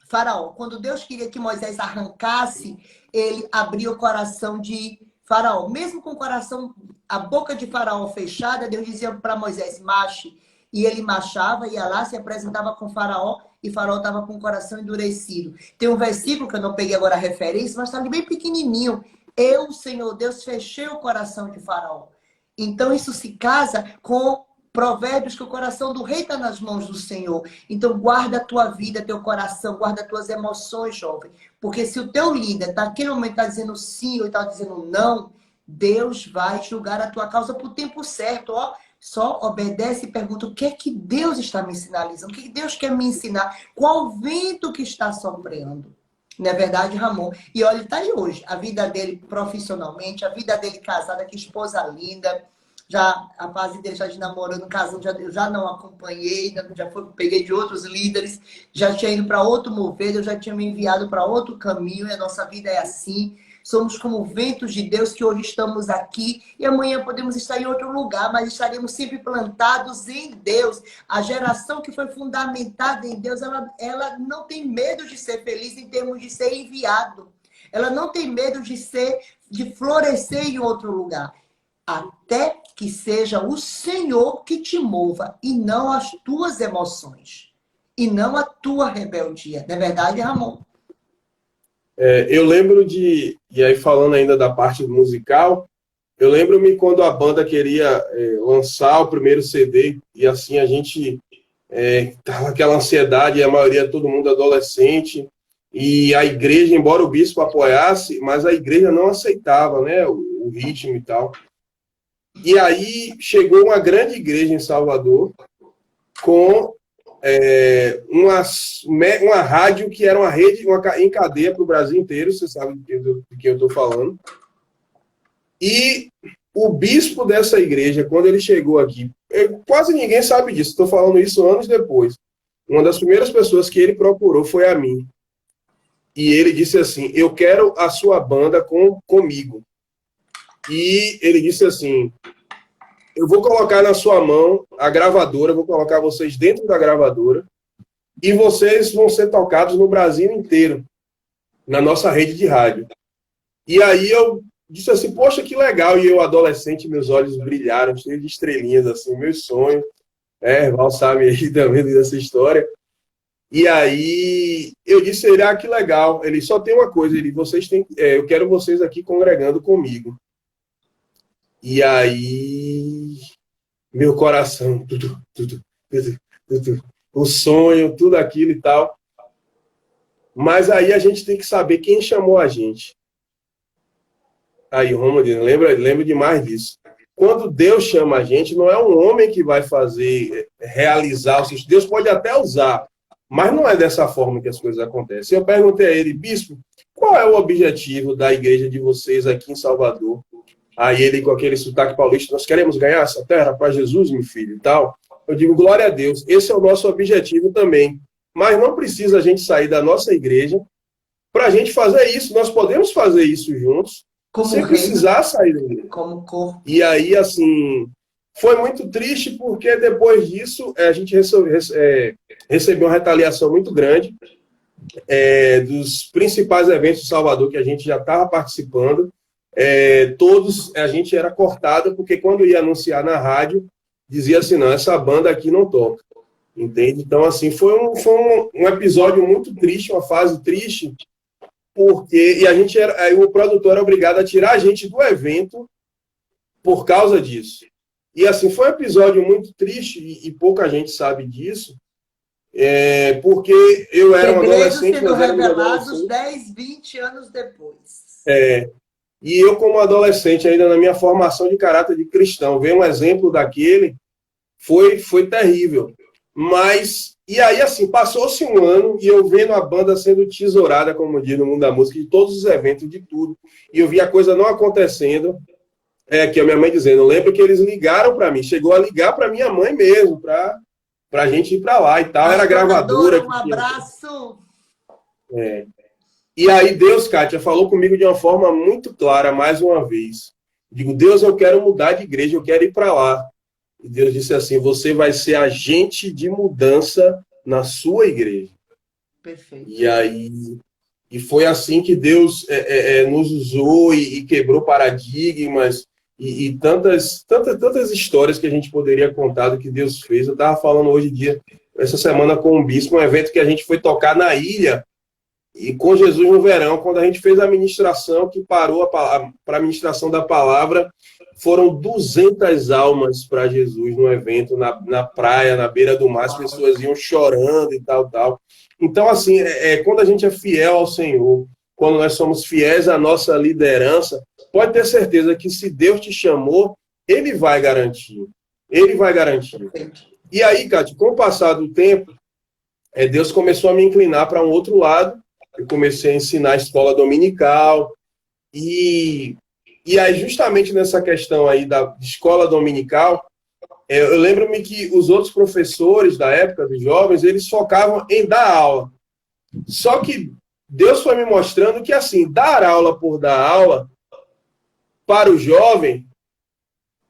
Faraó. Quando Deus queria que Moisés arrancasse, ele abria o coração de Faraó. Mesmo com o coração, a boca de Faraó fechada, Deus dizia para Moisés: marche. E ele marchava, ia lá, se apresentava com Faraó, e Faraó estava com o coração endurecido. Tem um versículo que eu não peguei agora a referência, mas está ali bem pequenininho. Eu, Senhor Deus, fechei o coração de Faraó. Então isso se casa com Provérbios, que o coração do rei está nas mãos do Senhor. Então guarda a tua vida, teu coração, guarda as tuas emoções, jovem. Porque se o teu líder naquele momento está dizendo sim ou está dizendo não, Deus vai julgar a tua causa por tempo certo. Ó, só obedece e pergunta: o que é que Deus está me sinalizando? O que Deus quer me ensinar? Qual o vento que está soprando? Não é verdade, Ramon? E olha, está aí hoje. A vida dele profissionalmente, a vida dele casada, que esposa linda. Já a fase dele já de namorando, casando, eu já não acompanhei, peguei de outros líderes, já tinha ido para outro mover, eu já tinha me enviado para outro caminho, e a nossa vida é assim. Somos como ventos de Deus, que hoje estamos aqui e amanhã podemos estar em outro lugar, mas estaremos sempre plantados em Deus. A geração que foi fundamentada em Deus, ela não tem medo de ser feliz em termos de ser enviado. Ela não tem medo de florescer em outro lugar. Até que seja o Senhor que te mova e não as tuas emoções. E não a tua rebeldia. Não é verdade, Ramon? Eu lembro e aí falando ainda da parte musical, eu lembro-me quando a banda queria lançar o primeiro CD, e assim a gente tava aquela ansiedade, a maioria, todo mundo adolescente, e a igreja, embora o bispo apoiasse, mas a igreja não aceitava, né, o ritmo e tal. E aí chegou uma grande igreja em Salvador com uma rádio que era uma rede em cadeia para o Brasil inteiro, você sabe do que eu estou falando. E o bispo dessa igreja, quando ele chegou aqui, quase ninguém sabe disso, estou falando isso anos depois. Uma das primeiras pessoas que ele procurou foi a mim. E ele disse assim: eu quero a sua banda comigo. E ele disse assim: eu vou colocar na sua mão a gravadora, vou colocar vocês dentro da gravadora e vocês vão ser tocados no Brasil inteiro, na nossa rede de rádio. E aí eu disse assim: poxa, que legal. E eu, adolescente, meus olhos brilharam, cheios de estrelinhas, assim, meu sonho. Val sabe aí também dessa história. E aí eu disse: que legal. Ele só tem uma coisa, eu quero vocês aqui congregando comigo. E aí, meu coração, o sonho, tudo aquilo e tal. Mas aí a gente tem que saber quem chamou a gente. Aí, Romulo, lembra demais disso. Quando Deus chama a gente, não é um homem que vai realizar os seus. Deus pode até usar, mas não é dessa forma que as coisas acontecem. Eu perguntei a ele: bispo, qual é o objetivo da igreja de vocês aqui em Salvador? Aí ele, com aquele sotaque paulista: nós queremos ganhar essa terra para Jesus, meu filho, e tal. Eu digo: glória a Deus, esse é o nosso objetivo também. Mas não precisa a gente sair da nossa igreja para a gente fazer isso. Nós podemos fazer isso juntos. Como sem reino, precisar sair da igreja. como corpo. E aí, assim, foi muito triste porque depois disso a gente recebeu uma retaliação muito grande dos principais eventos de Salvador que a gente já estava participando. Todos a gente era cortado porque quando ia anunciar na rádio, dizia assim, não, essa banda aqui não toca. Entende? Então, assim, foi um episódio muito triste, uma fase triste, porque o produtor era obrigado a tirar a gente do evento por causa disso. E assim, foi um episódio muito triste, e pouca gente sabe disso, porque eu era um adolescente. Segredos sendo revelados 10, 20 anos depois. E eu, como adolescente, ainda na minha formação de caráter de cristão, ver um exemplo daquele foi terrível. Mas, e aí, assim, passou-se um ano e eu vendo a banda sendo tesourada, como diz no mundo da música, de todos os eventos, de tudo, e eu vi a coisa não acontecendo, que a minha mãe dizendo, eu lembro que eles ligaram para mim, chegou a ligar para minha mãe mesmo, para a gente ir para lá e tal, era gravadora. Um abraço! E aí Deus, Kátia, falou comigo de uma forma muito clara, mais uma vez. Digo, Deus, eu quero mudar de igreja, eu quero ir para lá. E Deus disse assim, você vai ser agente de mudança na sua igreja. Perfeito. E foi assim que Deus nos usou e quebrou paradigmas e tantas histórias que a gente poderia contar do que Deus fez. Eu estava falando hoje em dia, essa semana com um bispo, um evento que a gente foi tocar na ilha, e com Jesus no verão, quando a gente fez a ministração, que parou para a ministração da palavra, foram 200 almas para Jesus no evento, na praia, na beira do mar, as pessoas iam chorando e tal. Então, assim, quando a gente é fiel ao Senhor, quando nós somos fiéis à nossa liderança, pode ter certeza que se Deus te chamou, Ele vai garantir. Ele vai garantir. E aí, Cátia, com o passar do tempo, Deus começou a me inclinar para um outro lado. Eu comecei a ensinar a escola dominical. E aí, justamente nessa questão aí da escola dominical, eu lembro-me que os outros professores da época, dos jovens, eles focavam em dar aula. Só que Deus foi me mostrando que, assim, dar aula por dar aula para o jovem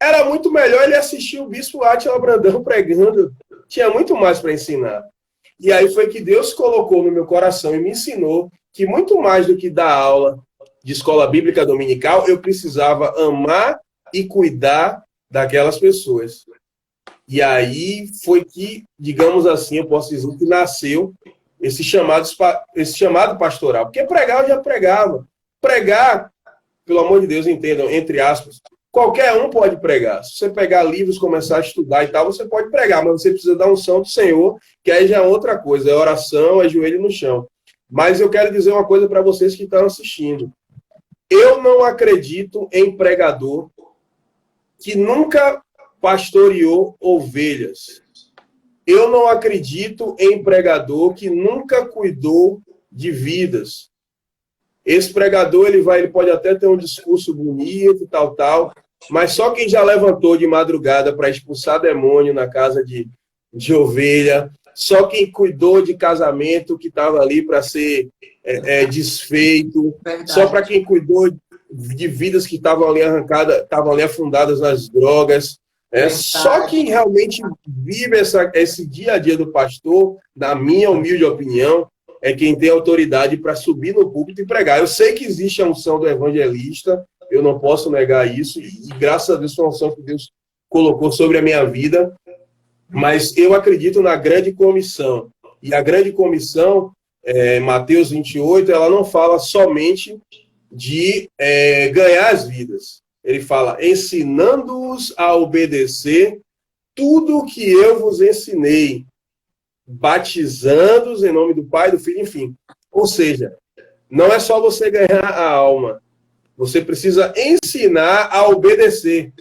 era muito melhor ele assistir o bispo Átila Brandão pregando. Tinha muito mais para ensinar. E aí foi que Deus colocou no meu coração e me ensinou que muito mais do que dar aula de escola bíblica dominical, eu precisava amar e cuidar daquelas pessoas. E aí foi que, digamos assim, eu posso dizer que nasceu esse chamado pastoral. Porque pregar eu já pregava. Pregar, pelo amor de Deus, entendam, entre aspas, qualquer um pode pregar. Se você pegar livros, começar a estudar e tal, você pode pregar, mas você precisa dar unção do Senhor, que aí já é outra coisa, é oração, é joelho no chão. Mas eu quero dizer uma coisa para vocês que estão assistindo. Eu não acredito em pregador que nunca pastoreou ovelhas. Eu não acredito em pregador que nunca cuidou de vidas. Esse pregador, ele pode até ter um discurso bonito, tal, mas só quem já levantou de madrugada para expulsar demônio na casa de ovelha, só quem cuidou de casamento que estava ali para ser desfeito, verdade. Só para quem cuidou de vidas que estavam ali arrancadas, estavam ali afundadas nas drogas. Só quem realmente vive esse dia a dia do pastor, na minha humilde opinião, é quem tem autoridade para subir no púlpito e pregar. Eu sei que existe a unção do evangelista, eu não posso negar isso, e graças a Deus foi uma unção que Deus colocou sobre a minha vida, mas eu acredito na grande comissão. E a grande comissão, Mateus 28, ela não fala somente de ganhar as vidas. Ele fala, ensinando-os a obedecer tudo o que eu vos ensinei, batizando-os em nome do Pai, do Filho, enfim. Ou seja, não é só você ganhar a alma, você precisa ensinar a obedecer.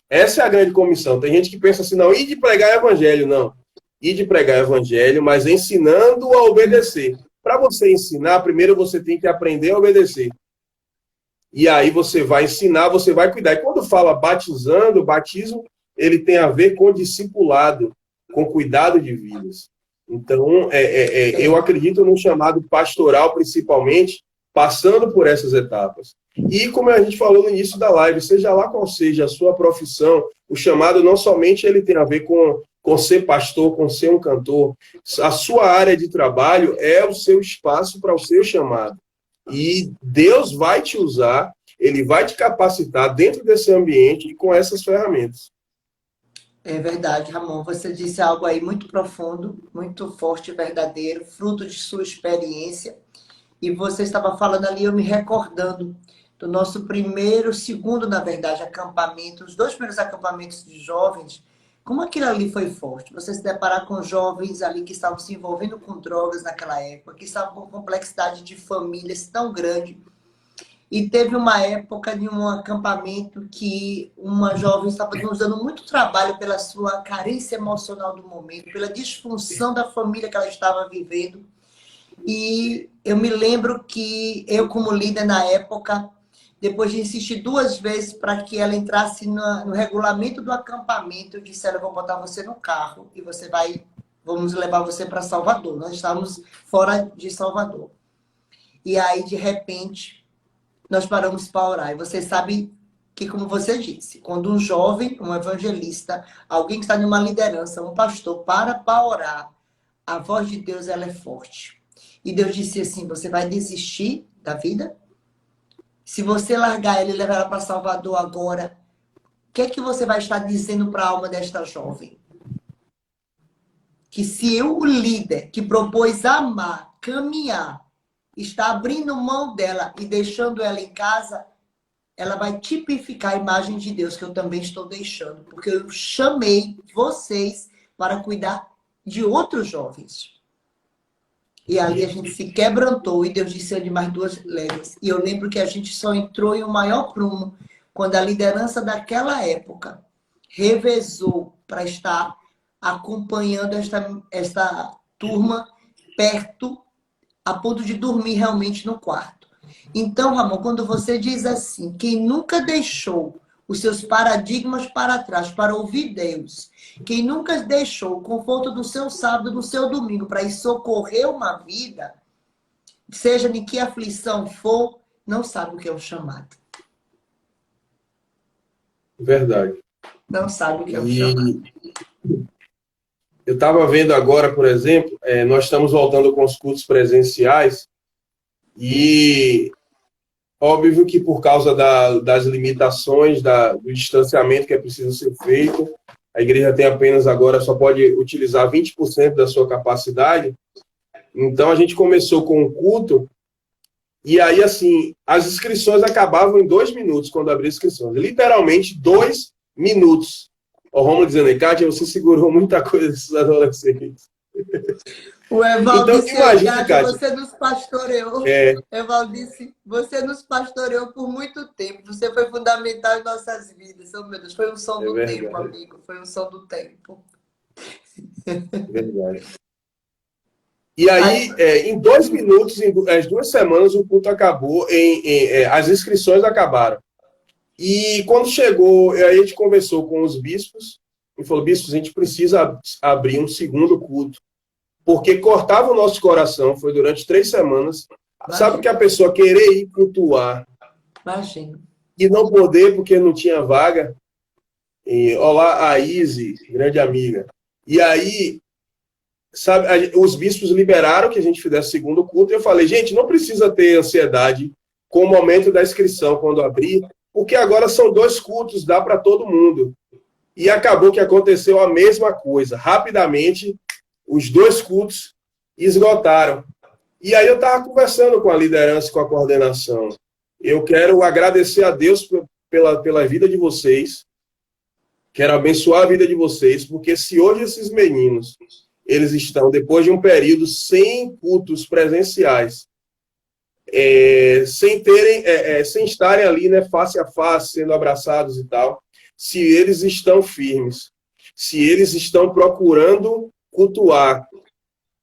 Essa é a grande comissão. Tem gente que pensa assim, não, ir de pregar evangelho, não. Ir de pregar evangelho, mas ensinando a obedecer. Para você ensinar, primeiro você tem que aprender a obedecer. E aí você vai ensinar, você vai cuidar. E quando fala batizando, o batismo, ele tem a ver com discipulado, com cuidado de vidas. Então, eu acredito no chamado pastoral, principalmente, passando por essas etapas. E como a gente falou no início da live, seja lá qual seja a sua profissão, o chamado não somente ele tem a ver com ser pastor, com ser um cantor. A sua área de trabalho é o seu espaço para o seu chamado. E Deus vai te usar, ele vai te capacitar dentro desse ambiente e com essas ferramentas. É verdade, Ramon. Você disse algo aí muito profundo, muito forte e verdadeiro, fruto de sua experiência. E você estava falando ali, eu me recordando do nosso segundo, na verdade, acampamento, os 2 primeiros acampamentos de jovens, como aquilo ali foi forte. Você se deparar com jovens ali que estavam se envolvendo com drogas naquela época, que estavam com complexidade de famílias tão grande. E teve uma época de um acampamento que uma jovem estava nos dando muito trabalho pela sua carência emocional do momento, pela disfunção da família que ela estava vivendo. E eu me lembro que eu, como líder na época, depois de insistir 2 vezes para que ela entrasse no regulamento do acampamento, eu disse: eu vou botar você no carro e vamos levar você para Salvador. Nós estávamos fora de Salvador. E aí, de repente, nós paramos para orar. E você sabe que, como você disse, quando um jovem, um evangelista, alguém que está numa liderança, um pastor, para orar, a voz de Deus ela é forte. E Deus disse assim: você vai desistir da vida? Se você largar ela e levar ela para Salvador agora, o que é que você vai estar dizendo para a alma desta jovem? Que se eu, o líder que propôs amar, caminhar, está abrindo mão dela e deixando ela em casa, ela vai tipificar a imagem de Deus que eu também estou deixando. Porque eu chamei vocês para cuidar de outros jovens. E ali a gente se quebrantou e Deus disse: de mais 2 léguas. E eu lembro que a gente só entrou em um maior prumo quando a liderança daquela época revezou para estar acompanhando esta turma perto, a ponto de dormir realmente no quarto. Então, Ramon, quando você diz assim, quem nunca deixou os seus paradigmas para trás para ouvir Deus, quem nunca deixou o conforto do seu sábado, do seu domingo, para ir socorrer uma vida, seja de que aflição for, não sabe o que é o chamado. Verdade. Não sabe o que é o chamado. Eu estava vendo agora, por exemplo, nós estamos voltando com os cultos presenciais e óbvio que por causa das limitações, do distanciamento que é preciso ser feito, a igreja tem apenas agora, só pode utilizar 20% da sua capacidade. Então a gente começou com o culto e aí, assim, as inscrições acabavam em 2 minutos quando abria inscrições. Literalmente 2 minutos. O Romulo dizendo: Kátia, você segurou muita coisa desses adolescentes. O Evaldo então, disse: imagina, Kátia, você nos pastoreou. Evaldo disse: você nos pastoreou por muito tempo. Você foi fundamental em nossas vidas. Oh, meu Deus, foi um som do tempo, amigo. Foi um som do tempo. Verdade. E aí, em 2 minutos, em as 2 semanas, o culto acabou, as inscrições acabaram. E quando chegou, aí a gente conversou com os bispos e falou: bispos, a gente precisa abrir um segundo culto, porque cortava o nosso coração, foi durante 3 semanas. Imagina. Sabe que a pessoa querer ir cultuar Imagina. E não poder porque não tinha vaga? E, olá, a Izzy, grande amiga. E aí, sabe, os bispos liberaram que a gente fizesse segundo culto, e eu falei: gente, não precisa ter ansiedade com o momento da inscrição, quando abrir, porque agora são 2 cultos, dá para todo mundo. E acabou que aconteceu a mesma coisa. Rapidamente, os 2 cultos esgotaram. E aí eu estava conversando com a liderança, com a coordenação. Eu quero agradecer a Deus pela vida de vocês. Quero abençoar a vida de vocês, porque se hoje esses meninos, eles estão, depois de um período sem cultos presenciais, sem estarem ali, né, face a face, sendo abraçados e tal, se eles estão firmes, se eles estão procurando cultuar,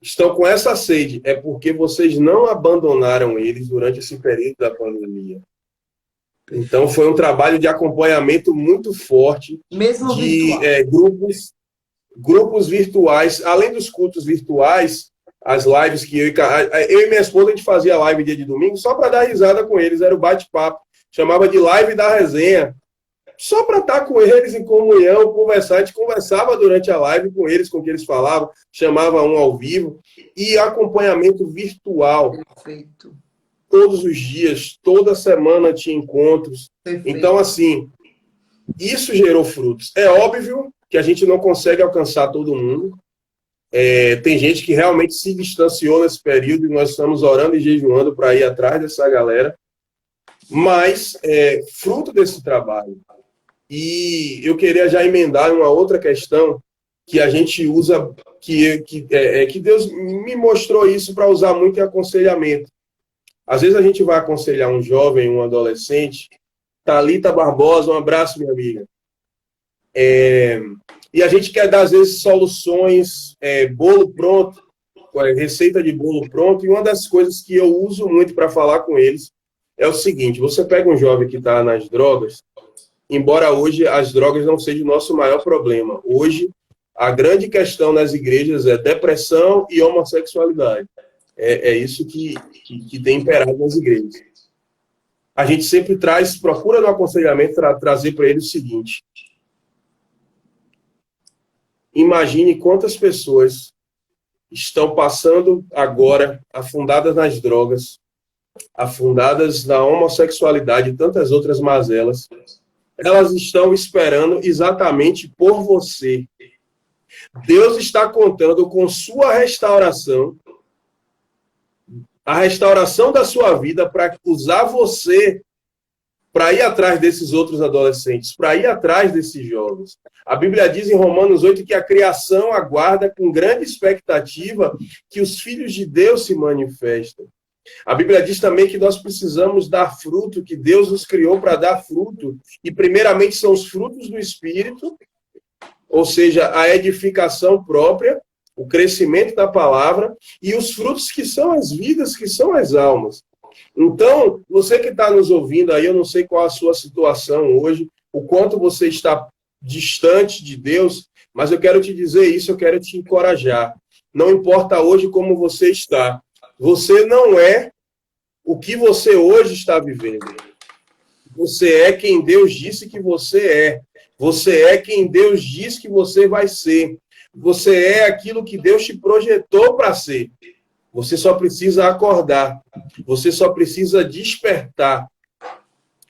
estão com essa sede, é porque vocês não abandonaram eles durante esse período da pandemia. Então foi um trabalho de acompanhamento muito forte, mesmo de grupos virtuais, além dos cultos virtuais, as lives que eu e minha esposa, a gente fazia live dia de domingo só para dar risada com eles, era o bate-papo. chamava de live da resenha, só para estar com eles em comunhão, conversar. A gente conversava durante a live com eles, com o que eles falavam, chamava um ao vivo, e acompanhamento virtual. Perfeito. Todos os dias, toda semana tinha encontros. Perfeito. Então, assim, isso gerou frutos. É óbvio que a gente não consegue alcançar todo mundo. Tem gente que realmente se distanciou nesse período e nós estamos orando e jejuando para ir atrás dessa galera. Mas fruto desse trabalho. E eu queria já emendar uma outra questão que a gente usa, que Deus me mostrou isso para usar muito em aconselhamento. Às vezes a gente vai aconselhar um jovem, um adolescente. Thalita Barbosa, um abraço, minha amiga. E a gente quer dar, às vezes, soluções, bolo pronto, receita de bolo pronto. E uma das coisas que eu uso muito para falar com eles é o seguinte: você pega um jovem que está nas drogas, embora hoje as drogas não sejam o nosso maior problema. Hoje, a grande questão nas igrejas é depressão e homossexualidade. É isso que tem imperado nas igrejas. A gente sempre procura no aconselhamento trazer para ele o seguinte: imagine quantas pessoas estão passando agora afundadas nas drogas, afundadas na homossexualidade e tantas outras mazelas. Elas estão esperando exatamente por você. Deus está contando com sua restauração, a restauração da sua vida, para usar você para ir atrás desses outros adolescentes, para ir atrás desses jovens. A Bíblia diz em Romanos 8 que a criação aguarda com grande expectativa que os filhos de Deus se manifestem. A Bíblia diz também que nós precisamos dar fruto, que Deus nos criou para dar fruto. E primeiramente são os frutos do Espírito, ou seja, a edificação própria, o crescimento da palavra, e os frutos que são as vidas, que são as almas. Então, você que está nos ouvindo aí, eu não sei qual a sua situação hoje, o quanto você está distante de Deus, mas eu quero te dizer isso, eu quero te encorajar. Não importa hoje como você está. Você não é o que você hoje está vivendo. Você é quem Deus disse que você é. Você é quem Deus disse que você vai ser. Você é aquilo que Deus te projetou para ser. Você só precisa acordar. Você só precisa despertar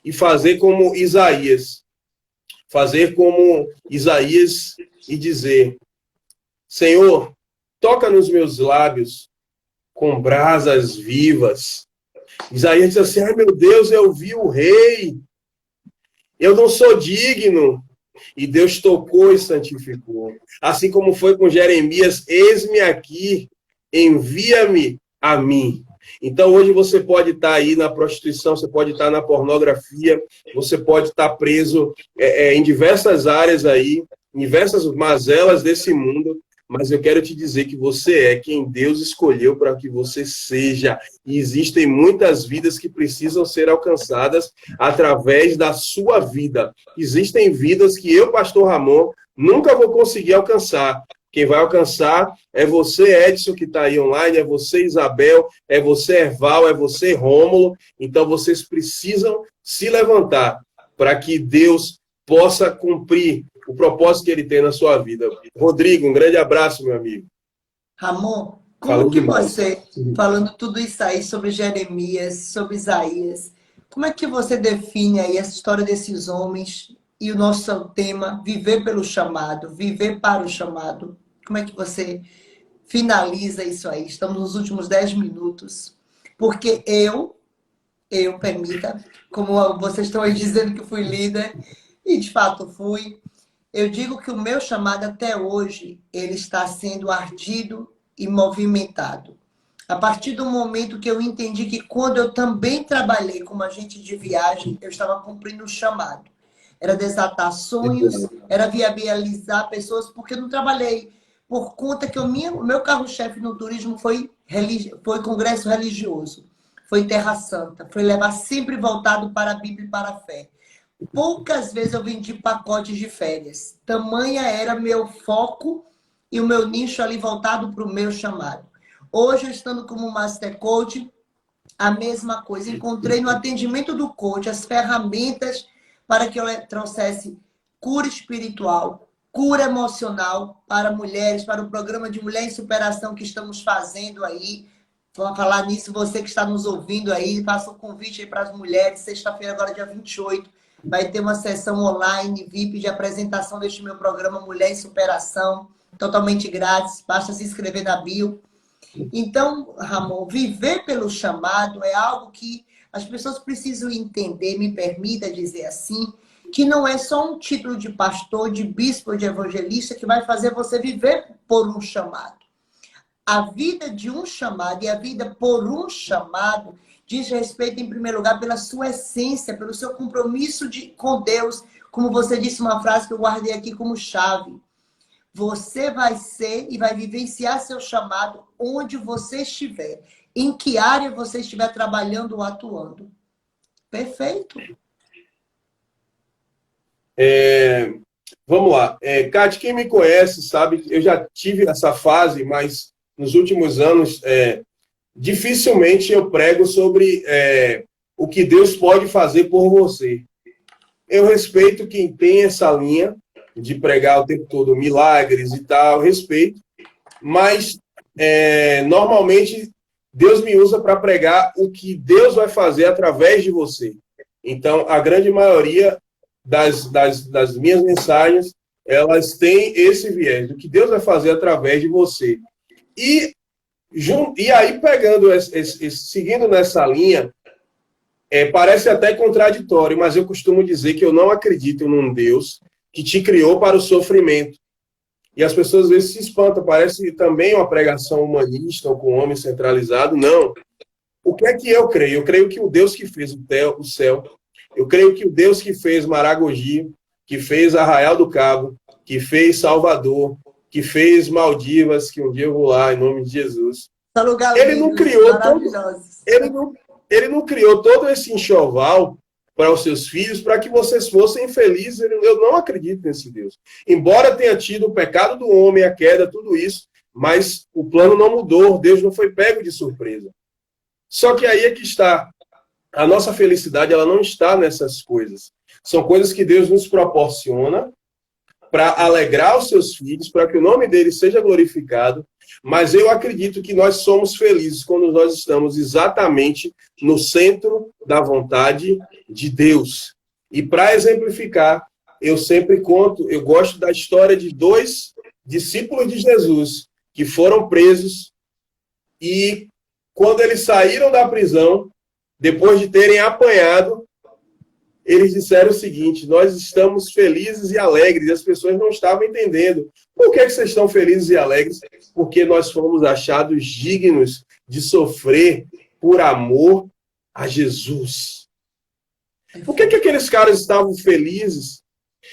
e fazer como Isaías. Fazer como Isaías e dizer: Senhor, toca nos meus lábios com brasas vivas. Isaías diz assim: ai meu Deus, eu vi o rei. Eu não sou digno. E Deus tocou e santificou. Assim como foi com Jeremias: eis-me aqui, envia-me a mim. Então hoje você pode estar aí na prostituição, você pode estar na pornografia, você pode estar preso em diversas áreas aí, em diversas mazelas desse mundo, mas eu quero te dizer que você é quem Deus escolheu para que você seja. E existem muitas vidas que precisam ser alcançadas através da sua vida. Existem vidas que eu, pastor Ramon, nunca vou conseguir alcançar. Quem vai alcançar é você, Edson, que está aí online, é você, Isabel, é você, Erval, é você, Rômulo. Então, vocês precisam se levantar para que Deus possa cumprir o propósito que ele tem na sua vida. Rodrigo, um grande abraço, meu amigo. Ramon, como que você, falando tudo isso aí sobre Jeremias, sobre Isaías, como é que você define aí essa história desses homens e o nosso tema, viver pelo chamado, viver para o chamado? Como é que você finaliza isso aí? Estamos nos últimos 10 minutos. Porque permita, como vocês estão aí dizendo que fui líder, e de fato fui, eu digo que o meu chamado até hoje, ele está sendo ardido e movimentado. A partir do momento que eu entendi que quando eu também trabalhei como agente de viagem, eu estava cumprindo o chamado. Era desatar sonhos, era viabilizar pessoas, porque eu não trabalhei por conta que o meu carro-chefe no turismo foi congresso religioso, foi Terra Santa, foi levar sempre voltado para a Bíblia e para a fé. Poucas vezes eu vendi pacotes de férias. Tamanha era meu foco e o meu nicho ali voltado para o meu chamado. Hoje, eu estando como Master Coach, A mesma coisa. Encontrei no atendimento do coach as ferramentas para que eu trouxesse cura espiritual, cura emocional para mulheres, para o programa de Mulher em Superação que estamos fazendo aí. Vou falar nisso, você que está nos ouvindo aí, faça um convite aí para as mulheres. Sexta-feira, agora dia 28, vai ter uma sessão online VIP de apresentação deste meu programa Mulher em Superação, totalmente grátis. Basta se inscrever na bio. Então, Ramon, viver pelo chamado é algo que as pessoas precisam entender, me permita dizer assim, que não é só um título de pastor, de bispo, de evangelista que vai fazer você viver por um chamado. A vida de um chamado e a vida por um chamado diz respeito, em primeiro lugar, pela sua essência, pelo seu compromisso com Deus. Como você disse, uma frase que eu guardei aqui como chave. Você vai ser e vai vivenciar seu chamado onde você estiver. Em que área você estiver trabalhando ou atuando. Perfeito. Vamos lá. Cátia, quem me conhece sabe, eu já tive essa fase, mas nos últimos anos, dificilmente eu prego sobre o que Deus pode fazer por você. Eu respeito quem tem essa linha de pregar o tempo todo milagres e tal, respeito, mas normalmente Deus me usa para pregar o que Deus vai fazer através de você. Então, a grande maioria das minhas mensagens, elas têm esse viés, do que Deus vai fazer através de você. E aí, pegando, seguindo nessa linha, parece até contraditório, mas eu costumo dizer que eu não acredito num Deus que te criou para o sofrimento. E as pessoas às vezes se espantam, parece também uma pregação humanista ou com o homem centralizado. Não. O que é que eu creio? Eu creio que o Deus que fez o céu, eu creio que o Deus que fez Maragogi, que fez Arraial do Cabo, que fez Salvador, que fez Maldivas, que um dia eu vou lá, em nome de Jesus. Ele não criou ele não criou todo esse enxoval para os seus filhos, para que vocês fossem felizes. Eu não acredito nesse Deus. Embora tenha tido o pecado do homem, a queda, tudo isso, mas o plano não mudou, Deus não foi pego de surpresa. Só que aí é que está. A nossa felicidade, ela não está nessas coisas. São coisas que Deus nos proporciona para alegrar os seus filhos, para que o nome deles seja glorificado. Mas eu acredito que nós somos felizes quando nós estamos exatamente no centro da vontade de Deus. E para exemplificar, eu sempre conto, eu gosto da história de 2 discípulos de Jesus que foram presos e quando eles saíram da prisão, depois de terem apanhado, eles disseram o seguinte: nós estamos felizes e alegres. E as pessoas não estavam entendendo. Por que vocês estão felizes e alegres? Porque nós fomos achados dignos de sofrer por amor a Jesus. Por que aqueles caras estavam felizes?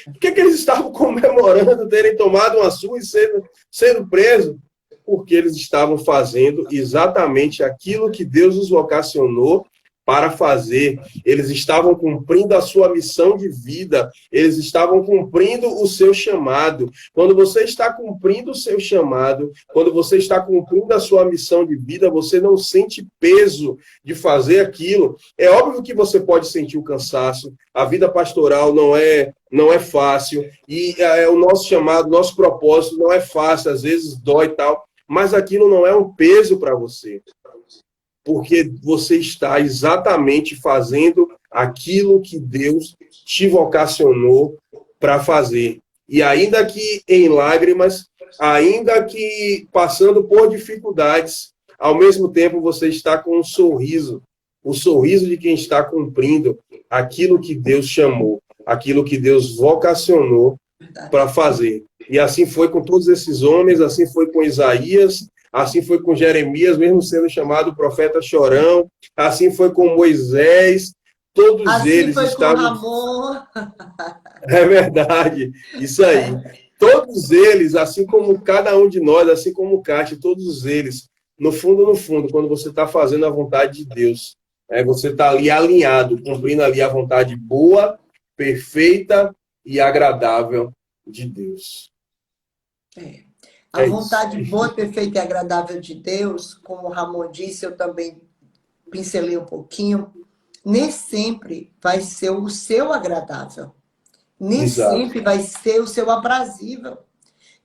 Por que eles estavam comemorando terem tomado uma surra e sendo presos? Porque eles estavam fazendo exatamente aquilo que Deus os vocacionou para fazer. Eles estavam cumprindo a sua missão de vida, eles estavam cumprindo o seu chamado. Quando você está cumprindo o seu chamado, quando você está cumprindo a sua missão de vida, você não sente peso de fazer aquilo. É óbvio que você pode sentir o cansaço, a vida pastoral não é fácil, e o nosso chamado, nosso propósito não é fácil, às vezes dói e tal, mas aquilo não é um peso para você. Porque você está exatamente fazendo aquilo que Deus te vocacionou para fazer. E ainda que em lágrimas, ainda que passando por dificuldades, ao mesmo tempo você está com um sorriso, o sorriso de quem está cumprindo aquilo que Deus chamou, aquilo que Deus vocacionou para fazer. E assim foi com todos esses homens, assim foi com Isaías, assim foi com Jeremias, mesmo sendo chamado profeta chorão. Assim foi com Moisés. Todos assim eles foi estavam... com Ramon. É verdade, isso aí. Todos eles, assim como cada um de nós, assim como o Cátia, todos eles, no fundo, quando você está fazendo a vontade de Deus, você está ali alinhado, cumprindo ali a vontade boa, perfeita e agradável de Deus. A vontade boa, perfeita e agradável de Deus, como o Ramon disse, eu também pincelei um pouquinho, nem sempre vai ser o seu agradável. Nem Exato. sempre vai ser o seu aprazível.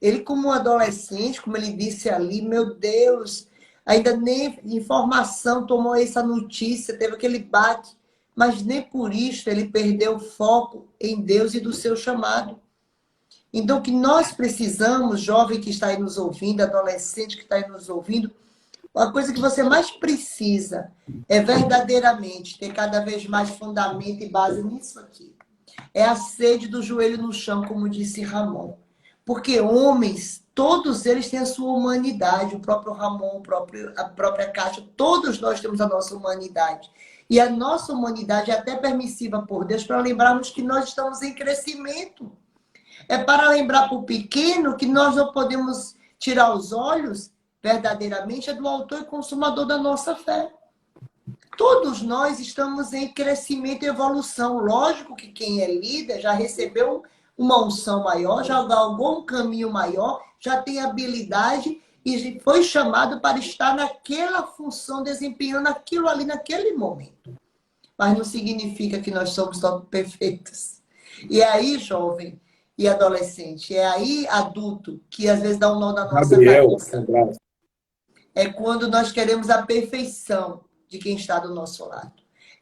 Ele, como um adolescente, como ele disse ali, meu Deus, ainda nem informação tomou essa notícia, teve aquele bate, mas nem por isso ele perdeu o foco em Deus e do seu chamado. Então, o que nós precisamos, jovem que está aí nos ouvindo, adolescente que está aí nos ouvindo, a coisa que você mais precisa é verdadeiramente ter cada vez mais fundamento e base nisso aqui. É a sede do joelho no chão, como disse Ramon. Porque homens, todos eles têm a sua humanidade. O próprio Ramon, a própria Kátia, todos nós temos a nossa humanidade. E a nossa humanidade é até permissiva por Deus para lembrarmos que nós estamos em crescimento. É para lembrar para o pequeno que nós não podemos tirar os olhos, verdadeiramente, é do autor e consumador da nossa fé. Todos nós estamos em crescimento e evolução. Lógico que quem é líder já recebeu uma unção maior, já galgou um caminho maior, já tem habilidade e foi chamado para estar naquela função, desempenhando aquilo ali naquele momento. Mas não significa que nós somos tão perfeitos. E é aí, jovem e adolescente, é aí, adulto, que às vezes dá um nó na nossa cabeça. É quando nós queremos a perfeição de quem está do nosso lado.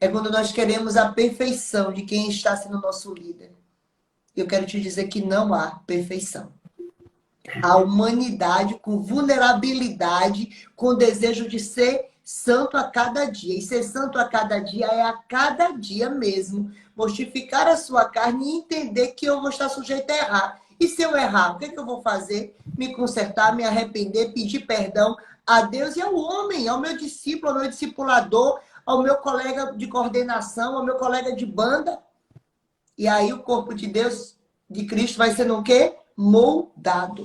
É quando nós queremos a perfeição de quem está sendo nosso líder. Eu quero te dizer que não há perfeição. A humanidade com vulnerabilidade, com desejo de ser santo a cada dia. E ser santo a cada dia é a cada dia mesmo. Mortificar a sua carne e entender que eu vou estar sujeito a errar. E se eu errar, o que eu vou fazer? Me consertar, me arrepender, pedir perdão a Deus e ao homem, ao meu discípulo, ao meu discipulador, ao meu colega de coordenação, ao meu colega de banda. E aí o corpo de Deus, de Cristo, vai sendo o quê? Moldado.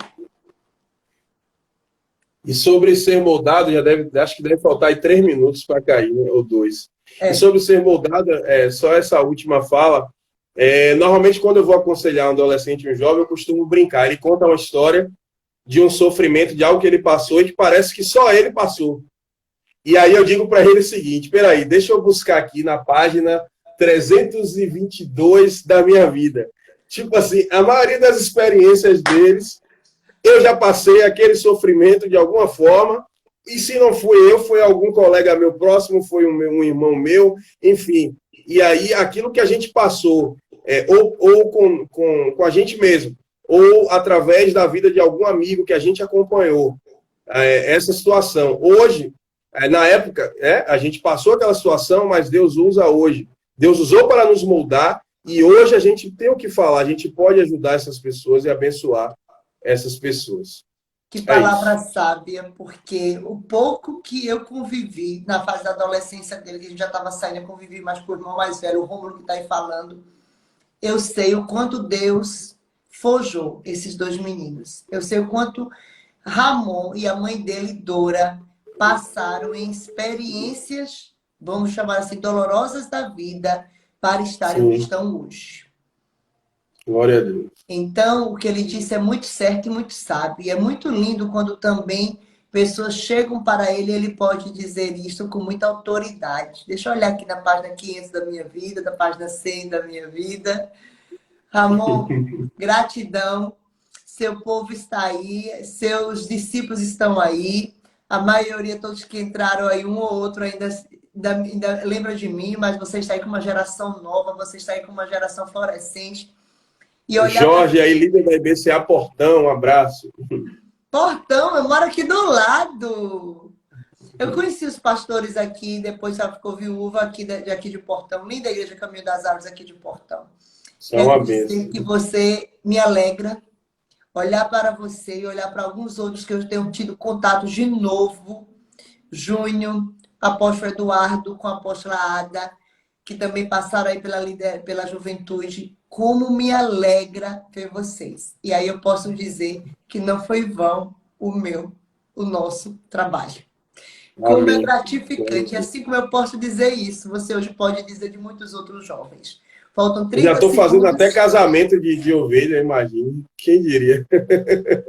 E sobre ser moldado, acho que deve faltar aí 3 minutos para cair, né? Ou 2. E sobre ser moldado, só essa última fala. Normalmente, quando eu vou aconselhar um adolescente e um jovem, eu costumo brincar. Ele conta uma história de um sofrimento, de algo que ele passou e que parece que só ele passou. E aí eu digo para ele o seguinte, peraí, deixa eu buscar aqui na página 322 da minha vida. Tipo assim, a maioria das experiências deles, eu já passei aquele sofrimento de alguma forma, e se não fui eu, foi algum colega meu próximo, foi um irmão meu, enfim. E aí, aquilo que a gente passou, ou com a gente mesmo, ou através da vida de algum amigo que a gente acompanhou, essa situação. Hoje, na época, a gente passou aquela situação, mas Deus usa hoje. Deus usou para nos moldar, e hoje a gente tem o que falar, a gente pode ajudar essas pessoas e abençoar essas pessoas. Que palavra sábia, porque o pouco que eu convivi na fase da adolescência dele, que a gente já estava saindo, eu convivi mais com o irmão mais velho, o Rômulo que está aí falando, eu sei o quanto Deus forjou esses 2 meninos. Eu sei o quanto Ramon e a mãe dele, Dora, passaram em experiências, vamos chamar assim, dolorosas da vida, para estarem onde estão hoje. Glória a Deus. Então, o que ele disse é muito certo e muito sábio. E é muito lindo quando também pessoas chegam para ele e ele pode dizer isso com muita autoridade. Deixa eu olhar aqui na página 500 da minha vida, da página 100 da minha vida. Ramon, gratidão. Seu povo está aí, seus discípulos estão aí. A maioria, todos que entraram aí, um ou outro ainda lembra de mim, mas você está aí com uma geração nova, você está aí com uma geração florescente. Jorge, aí, líder da IBCA Portão, um abraço. Portão, eu moro aqui do lado. Eu conheci os pastores aqui, depois ela ficou viúva aqui de Portão, linda Igreja Caminho das Árvores aqui de Portão. Quero dizer que você me alegra olhar para você e olhar para alguns outros que eu tenho tido contato de novo. Júnior, apóstolo Eduardo, com a apóstola Ada, que também passaram aí pela juventude. Como me alegra ver vocês. E aí eu posso dizer que não foi vão o nosso trabalho. Como é gratificante. Assim como eu posso dizer isso, você hoje pode dizer de muitos outros jovens. Faltam 30 já estou fazendo segundos. Até casamento de ovelha, imagino. Quem diria?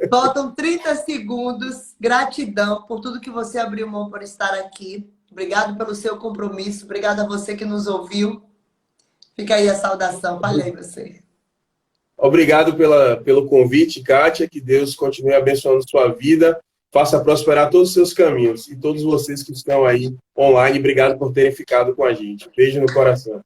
Faltam 30 segundos. Gratidão por tudo que você abriu mão por estar aqui. Obrigado pelo seu compromisso. Obrigado a você que nos ouviu. Fica aí a saudação. Falei você. Obrigado pelo convite, Kátia. Que Deus continue abençoando sua vida. Faça prosperar todos os seus caminhos. E todos vocês que estão aí online, obrigado por terem ficado com a gente. Beijo no coração.